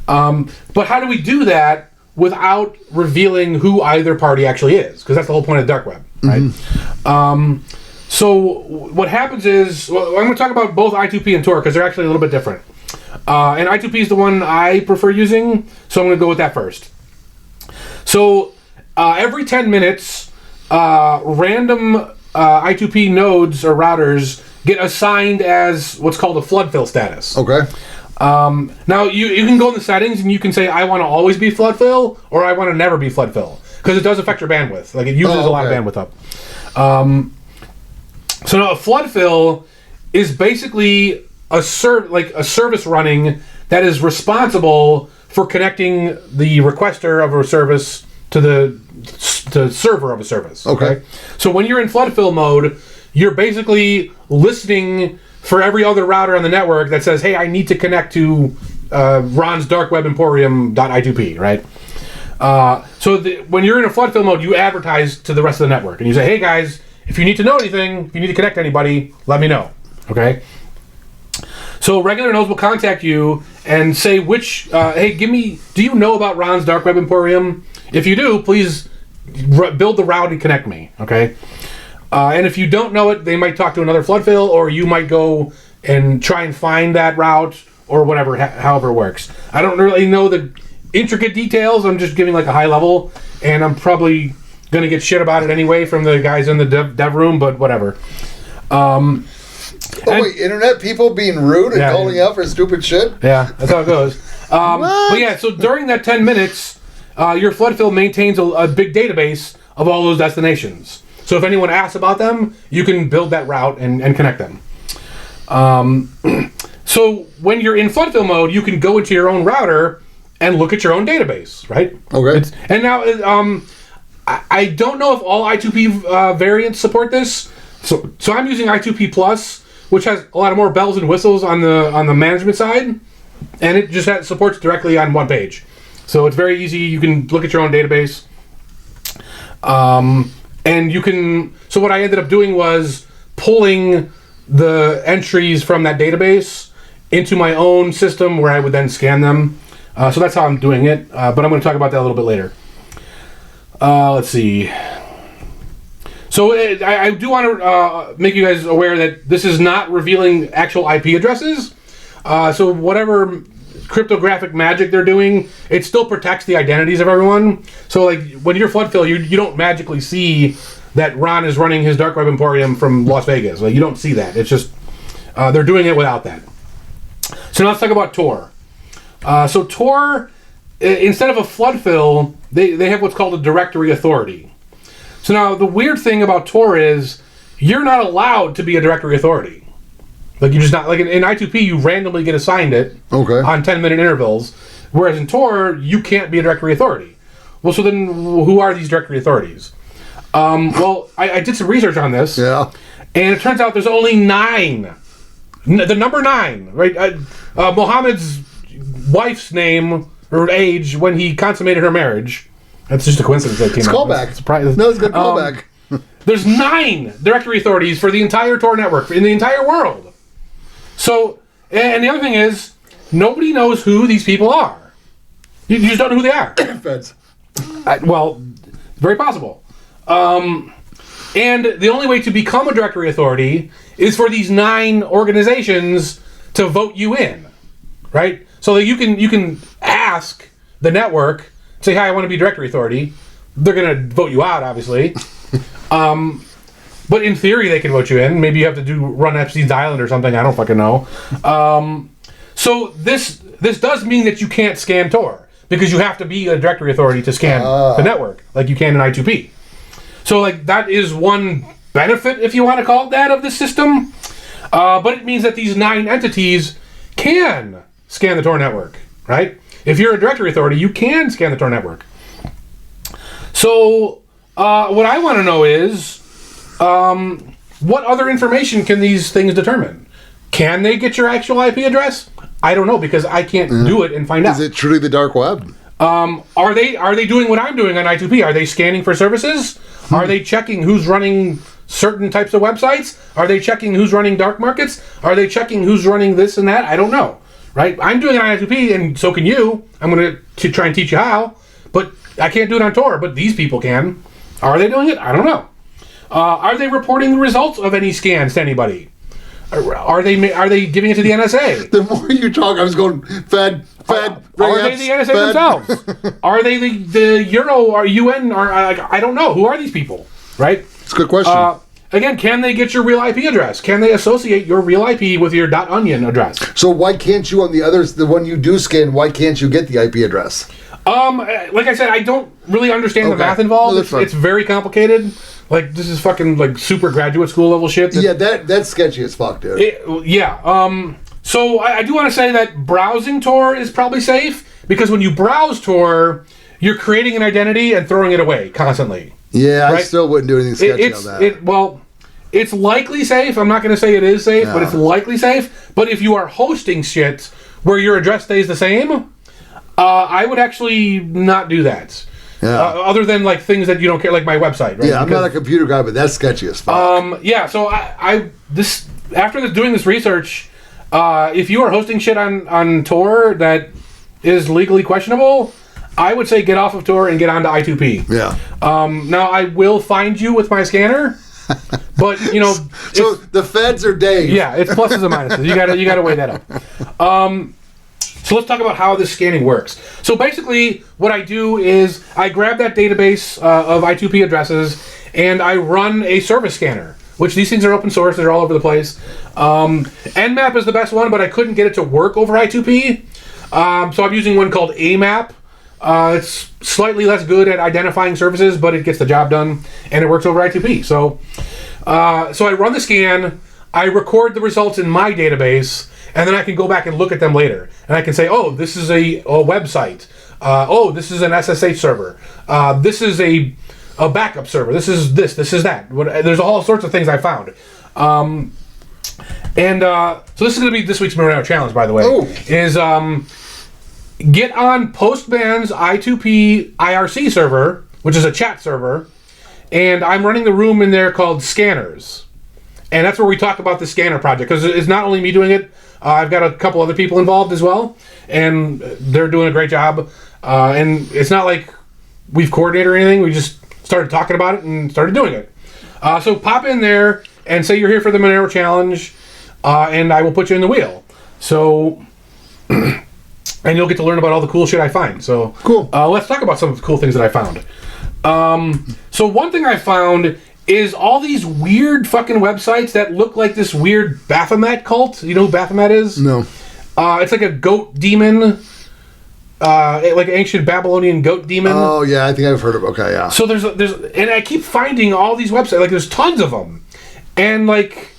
But how do we do that without revealing who either party actually is? Because that's the whole point of the dark web, right? Mm-hmm. So what happens is, I'm going to talk about both I2P and Tor because they're actually a little bit different. And I2P is the one I prefer using, so I'm going to go with that first. So every 10 minutes, random I2P nodes or routers get assigned as what's called a flood fill status. Okay. Now you can go in the settings and you can say I want to always be flood fill or I want to never be flood fill because it does affect your bandwidth. Like it uses a lot of bandwidth up. So now a flood fill is basically a service running that is responsible for connecting the requester of a service to the server of a service. Okay. So when you're in flood fill mode, you're basically listening for every other router on the network that says, hey, I need to connect to Ron's dark web emporium.I2P, right? So when you're in a flood fill mode, you advertise to the rest of the network. And you say, hey, guys, if you need to know anything, if you need to connect to anybody, let me know, okay? So regular nodes will contact you and say hey, do you know about Ron's dark web emporium? If you do, please build the route and connect me, okay? And if you don't know it, they might talk to another flood fill, or you might go and try and find that route, or whatever, however it works. I don't really know the intricate details. I'm just giving like a high level, and I'm probably going to get shit about it anyway from the guys in the dev room, but whatever. Wait, internet people being rude and calling out for stupid shit? Yeah, that's how it goes. But yeah, so during that 10 minutes, your flood fill maintains a big database of all those destinations. So if anyone asks about them, you can build that route and connect them. So when you're in flood fill mode, you can go into your own router and look at your own database, right? Okay. And now, I don't know if all I2P variants support this. So I'm using I2P Plus, which has a lot of more bells and whistles on the management side, and it just supports directly on one page. So it's very easy. You can look at your own database, and you can. So what I ended up doing was pulling the entries from that database into my own system, where I would then scan them. So that's how I'm doing it. But I'm going to talk about that a little bit later. Let's see. So I do want to make you guys aware that this is not revealing actual IP addresses. So whatever cryptographic magic they're doing, it still protects the identities of everyone. So like when you're flood fill, you don't magically see that Ron is running his dark web emporium from Las Vegas. Like you don't see that. It's just they're doing it without that. So now let's talk about Tor. So Tor, instead of a flood fill, they have what's called a directory authority. So now the weird thing about Tor is you're not allowed to be a directory authority. Like you're just not, like in I2P you randomly get assigned it on 10-minute intervals, whereas in Tor you can't be a directory authority. Well, so then who are these directory authorities? Well, I did some research on this, and it turns out there's only 9. The number 9, right? Mohammed's wife's name or age when he consummated her marriage. That's just a coincidence that came out. It's callback. No, it's a good callback. There's 9 directory authorities for the entire Tor network in the entire world. So, and the other thing is, nobody knows who these people are. You just don't know who they are. Feds. Well, very possible. And the only way to become a directory authority is for these 9 organizations to vote you in, right? So that you can ask the network, say, hi, I want to be directory authority. They're going to vote you out, obviously. But in theory, they can vote you in. Maybe you have to run Epstein's Island or something. I don't fucking know. So this does mean that you can't scan Tor, because you have to be a directory authority to scan the network, like you can in I2P. So like that is one benefit, if you want to call it that, of the system. But it means that these 9 entities can scan the Tor network, right? If you're a directory authority, you can scan the Tor network. So what I want to know is, what other information can these things determine? Can they get your actual IP address? I don't know, because I can't do it and find out. Is it truly the dark web? Are they doing what I'm doing on I2P? Are they scanning for services? Are they checking who's running certain types of websites? Are they checking who's running dark markets? Are they checking who's running this and that? I don't know. Right? I'm doing it on I2P, and so can you. I'm going to try and teach you how, but I can't do it on Tor, but these people can. Are they doing it? I don't know. Are they reporting the results of any scans to anybody? Are they giving it to the NSA? The more you talk, I was going, Fed. Are they the NSA themselves? Are they the Euro or UN? Or I don't know. Who are these people? Right? It's a good question. Again, can they get your real IP address? Can they associate your real IP with your .onion address? So why can't you on the others, the one you do scan, why can't you get the IP address? Like I said, I don't really understand the math involved. It's very complicated. Like, this is fucking, like, super graduate school level shit. Yeah, that's sketchy as fuck, dude. So I do want to say that browsing Tor is probably safe, because when you browse Tor, you're creating an identity and throwing it away constantly. Yeah, right? I still wouldn't do anything sketchy on that. It's likely safe. I'm not going to say it is safe, but it's likely safe. But if you are hosting shit where your address stays the same, I would actually not do that. Yeah. Other than like things that you don't care, like my website, right? Yeah, I'm not a computer guy, but that's sketchy as fuck. So after doing this research, if you are hosting shit on Tor that is legally questionable, I would say get off of Tor and get onto I2P. Yeah. Now I will find you with my scanner, but you know. So the feds are Dave. Yeah, it's pluses and minuses. You gotta weigh that up. So let's talk about how this scanning works. So basically, what I do is I grab that database of I2P addresses, and I run a service scanner, which these things are open source. They're all over the place. Nmap is the best one, but I couldn't get it to work over I2P. So I'm using one called AMAP. It's slightly less good at identifying services, but it gets the job done, and it works over I2P. So I run the scan, I record the results in my database, and then I can go back and look at them later. And I can say, oh, this is a website. Oh, this is an SSH server. This is a backup server. This is that. There's all sorts of things I found. So this is going to be this week's Monero challenge, by the way. Oh. Is get on Postman's I2P IRC server, which is a chat server, and I'm running the room in there called Scanners. And that's where we talk about the scanner project, because it's not only me doing it. I've got a couple other people involved as well, and they're doing a great job. And it's not like we've coordinated or anything. We just started talking about it and started doing it. So pop in there and say you're here for the Monero challenge, and I will put you in the wheel. So, and you'll get to learn about all the cool shit I find. So cool. Let's talk about some of the cool things that I found. So one thing I found is all these weird fucking websites that look like this weird Baphomet cult. You know who Baphomet is? No. It's like a goat demon, like an ancient Babylonian goat demon. Oh yeah, I think I've heard of. Okay, yeah. So there's, and I keep finding all these websites. Like there's tons of them, and like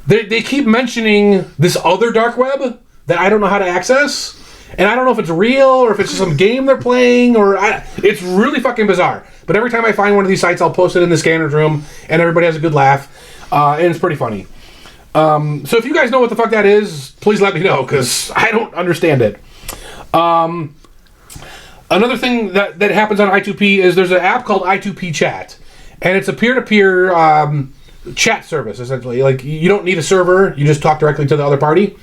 they keep mentioning this other dark web that I don't know how to access. And I don't know if it's real or if it's just some game they're playing, it's really fucking bizarre. But every time I find one of these sites, I'll post it in the scanner's room, and everybody has a good laugh, and it's pretty funny. So if you guys know what the fuck that is, please let me know, because I don't understand it. Another thing that happens on I2P is there's an app called I2P Chat, and it's a peer-to-peer chat service, essentially. Like, you don't need a server, you just talk directly to the other party.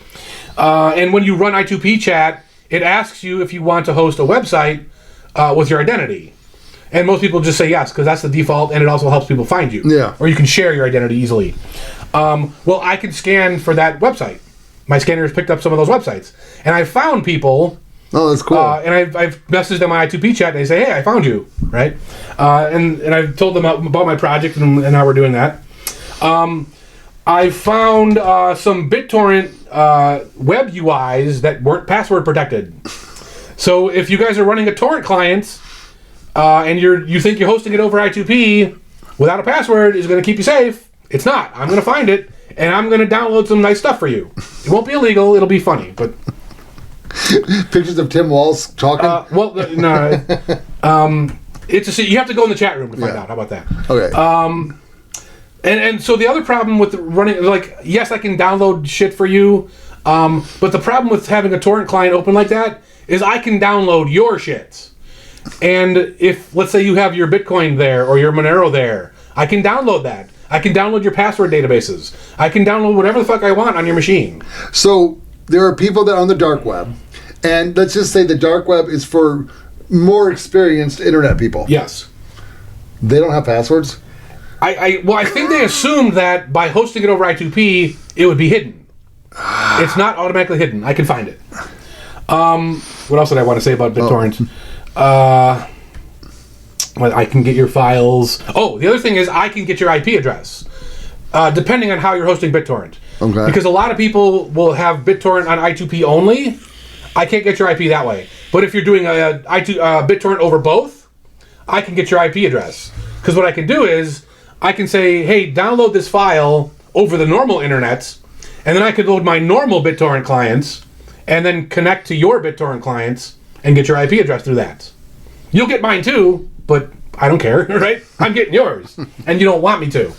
And when you run I2P Chat, it asks you if you want to host a website with your identity. And most people just say yes, because that's the default, and it also helps people find you. Yeah. Or you can share your identity easily. Well, I can scan for that website. My scanner has picked up some of those websites. And I found people. Oh, that's cool. And I've messaged them on I2P Chat, and they say, hey, I found you, right? And I've told them about my project and how we're doing that. I found some BitTorrent web UIs that weren't password protected. So if you guys are running a torrent client and you think you're hosting it over I2P without a password is going to keep you safe, it's not. I'm going to find it, and I'm going to download some nice stuff for you. It won't be illegal. It'll be funny, but... Pictures of Tim Walz talking? No. You have to go in the chat room to find out. How about that? Okay. And so the other problem with running, like, yes, I can download shit for you, but the problem with having a torrent client open like that is I can download your shit. And if, let's say you have your Bitcoin there or your Monero there, I can download that. I can download your password databases. I can download whatever the fuck I want on your machine. So there are people that are on the dark web, and let's just say the dark web is for more experienced internet people. Yes. They don't have passwords? I think they assumed that by hosting it over I2P, it would be hidden. It's not automatically hidden. I can find it. What else did I want to say about BitTorrent? I can get your files. Oh, the other thing is I can get your IP address, depending on how you're hosting BitTorrent. Okay. Because a lot of people will have BitTorrent on I2P only. I can't get your IP that way. But if you're doing a BitTorrent over both, I can get your IP address. Because what I can do is I can say, hey, download this file over the normal internet, and then I could load my normal BitTorrent clients and then connect to your BitTorrent clients and get your IP address through that. You'll get mine too, but I don't care, right? I'm getting yours, and you don't want me to.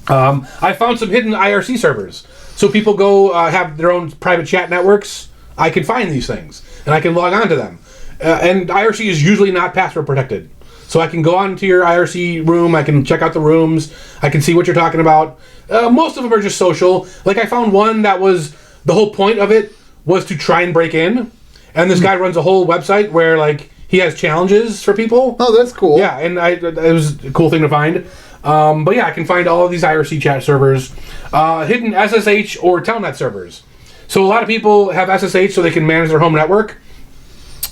I found some hidden IRC servers. So people go have their own private chat networks. I can find these things, and I can log on to them. And IRC is usually not password protected. So I can go on to your IRC room, I can check out the rooms, I can see what you're talking about. Most of them are just social. Like I found one that was, the whole point of it was to try and break in. And this guy runs a whole website where like he has challenges for people. Oh, that's cool. Yeah, and it was a cool thing to find. But yeah, I can find all of these IRC chat servers, hidden SSH or Telnet servers. So a lot of people have SSH so they can manage their home network.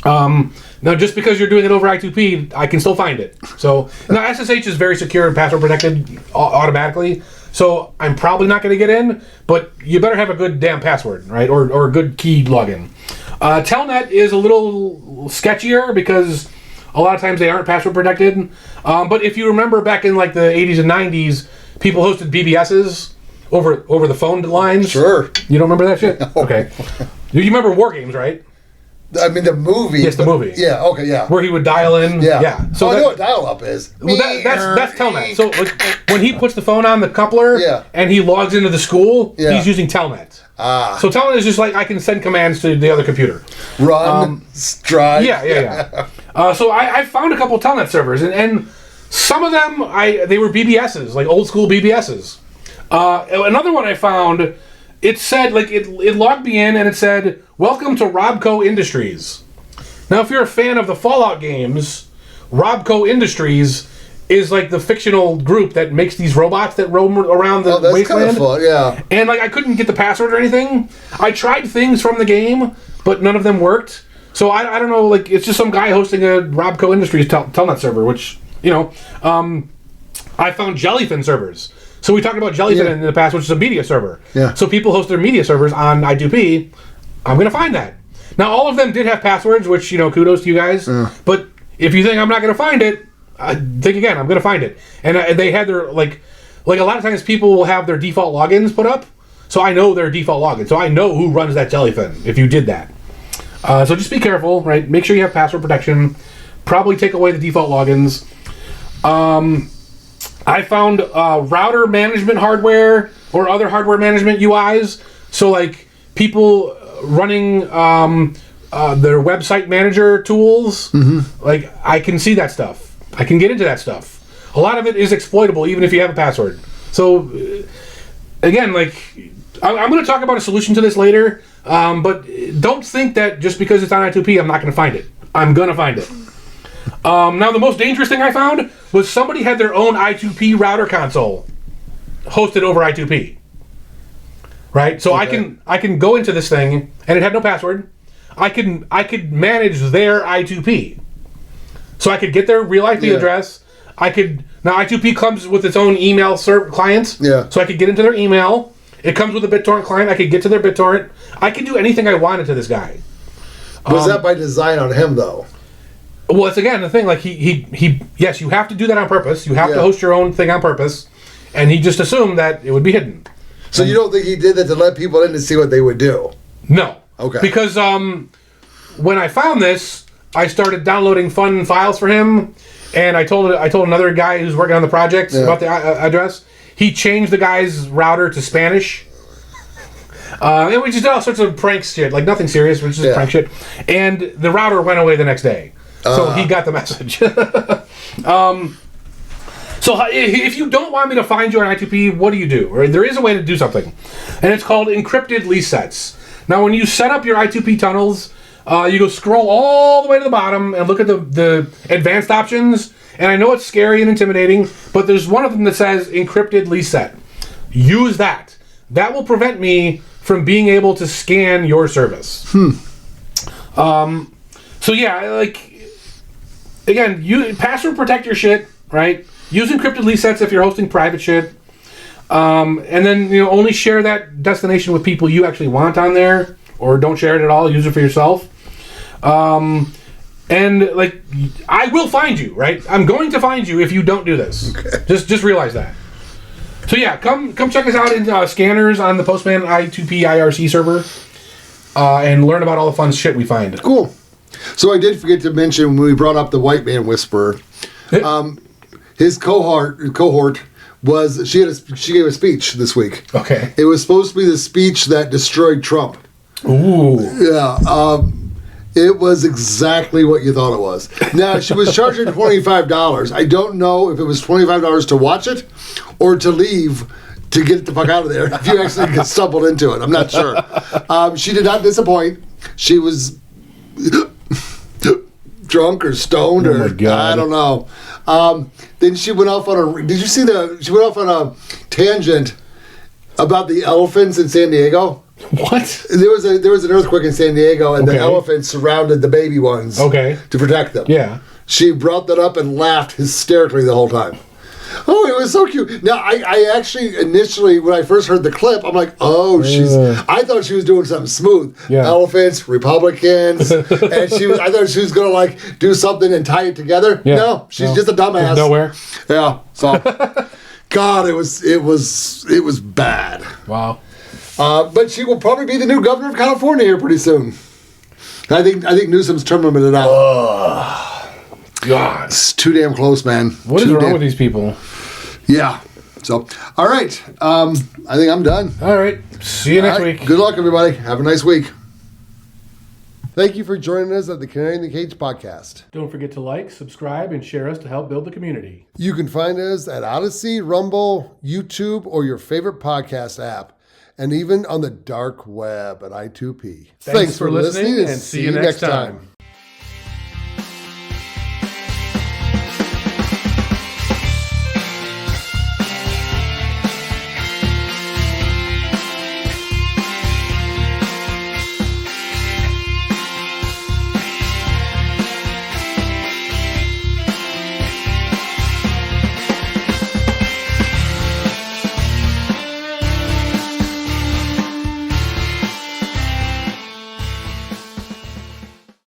Now, just because you're doing it over I2P, I can still find it. So now SSH is very secure and password protected automatically. So I'm probably not going to get in, but you better have a good damn password, right? Or a good key login. Telnet is a little sketchier because a lot of times they aren't password protected. But if you remember back in like the 80s and 90s, people hosted BBSs over the phone lines. Sure. You don't remember that shit? No. Okay. You remember War Games, right? I mean, the movie. Yes, the movie. Yeah, okay, yeah. Where he would dial in. Yeah. So I know what dial-up is. Well, that's Telnet. So when he puts the phone on the coupler Yeah. and he logs into the school, Yeah. he's using Telnet. Ah. So Telnet is just like I can send commands to the other computer. Run, strike. Yeah. So I found a couple Telnet servers, and some of them they were BBSs, like old school BBSs. Another one I found, it said, like, it logged me in and it said, "Welcome to Robco Industries." Now, if you're a fan of the Fallout games, Robco Industries is like the fictional group that makes these robots that roam around the that's wasteland. kind of fun, yeah. And like I couldn't get the password or anything. I tried things from the game, but none of them worked. So I don't know, like it's just some guy hosting a Robco Industries Telnet server, which, you know, I found Jellyfin servers. So we talked about Jellyfin in the past, which is a media server. Yeah. So people host their media servers on I2P. I'm going to find that. Now, all of them did have passwords, which, you know, kudos to you guys. But if you think I'm not going to find it, think again. I'm going to find it. And they had their, like a lot of times people will have their default logins put up. So I know their default login. So I know who runs that Jellyfin if you did that. So just be careful, right? Make sure you have password protection. Probably take away the default logins. I found router management hardware or other hardware management UIs. So like people running their website manager tools, like I can see that stuff. I can get into that stuff. A lot of it is exploitable even if you have a password. So again, like I'm going to talk about a solution to this later, but don't think that just because it's on I2P I'm not going to find it. I'm going to find it. Now the most dangerous thing I found was somebody had their own I2P router console hosted over I2P. Right? So okay. I can go into this thing and it had no password. I could manage their I2P. So I could get their real IP address. Now I2P comes with its own email client. Yeah. So I could get into their email. It comes with a BitTorrent client. I could get to their BitTorrent. I could do anything I wanted to this guy. Was that by design on him though? Well, it's again the thing. Like he yes, you have to do that on purpose. You have to host your own thing on purpose, and he just assumed that it would be hidden. So you don't think he did that to let people in to see what they would do? No. Okay. Because when I found this, I started downloading fun files for him, and I told another guy who's working on the project about the address. He changed the guy's router to Spanish. And we just did all sorts of prank shit, like nothing serious, which is just prank shit. And the router went away the next day. So he got the message. So if you don't want me to find you on I2P, what do you do? Right? There is a way to do something. And it's called encrypted lease sets. Now, when you set up your I2P tunnels, you go scroll all the way to the bottom and look at the advanced options. And I know it's scary and intimidating, but there's one of them that says encrypted lease set. Use that. That will prevent me from being able to scan your service. So yeah, like, again, you password protect your shit, right? Use encrypted lease sets if you're hosting private shit. And then, only share that destination with people you actually want on there, or don't share it at all. Use it for yourself. And like, I will find you, right? I'm going to find you if you don't do this. Okay. Just realize that. So yeah, come check us out in Scanners on the Postman I2P IRC server, and learn about all the fun shit we find. Cool. So I did forget to mention when we brought up the White Man Whisperer, his cohort was she gave a speech this week. Okay. It was supposed to be the speech that destroyed Trump. Ooh. Yeah. It was exactly what you thought it was. Now, she was charging $25. I don't know if it was $25 to watch it or to leave to get the fuck out of there if you actually stumbled into it. I'm not sure. She did not disappoint. She was drunk or stoned or I don't know. Then she went off on did you see she went off on a tangent about the elephants in San Diego? What? There was an earthquake in San Diego, and the elephants surrounded the baby ones. Okay. To protect them. Yeah. She brought that up and laughed hysterically the whole time. Oh, it was so cute. Now, I actually initially, when I first heard the clip, I'm like, oh, I thought she was doing something smooth. Yeah. Elephants, Republicans, and I thought she was gonna like do something and tie it together. Yeah. No, she's just a dumbass. Nowhere. Yeah. So, God, it was bad. Wow. But she will probably be the new governor of California here pretty soon. I think Newsom's terming it out. God. It's too damn close, man. What is wrong with these people? Yeah. So, all right. I think I'm done. All right. See you next week. Good luck, everybody. Have a nice week. Thank you for joining us at the Canary in the Cage podcast. Don't forget to like, subscribe, and share us to help build the community. You can find us at Odyssey, Rumble, YouTube, or your favorite podcast app, and even on the dark web at I2P. Thanks for listening, and see you next time.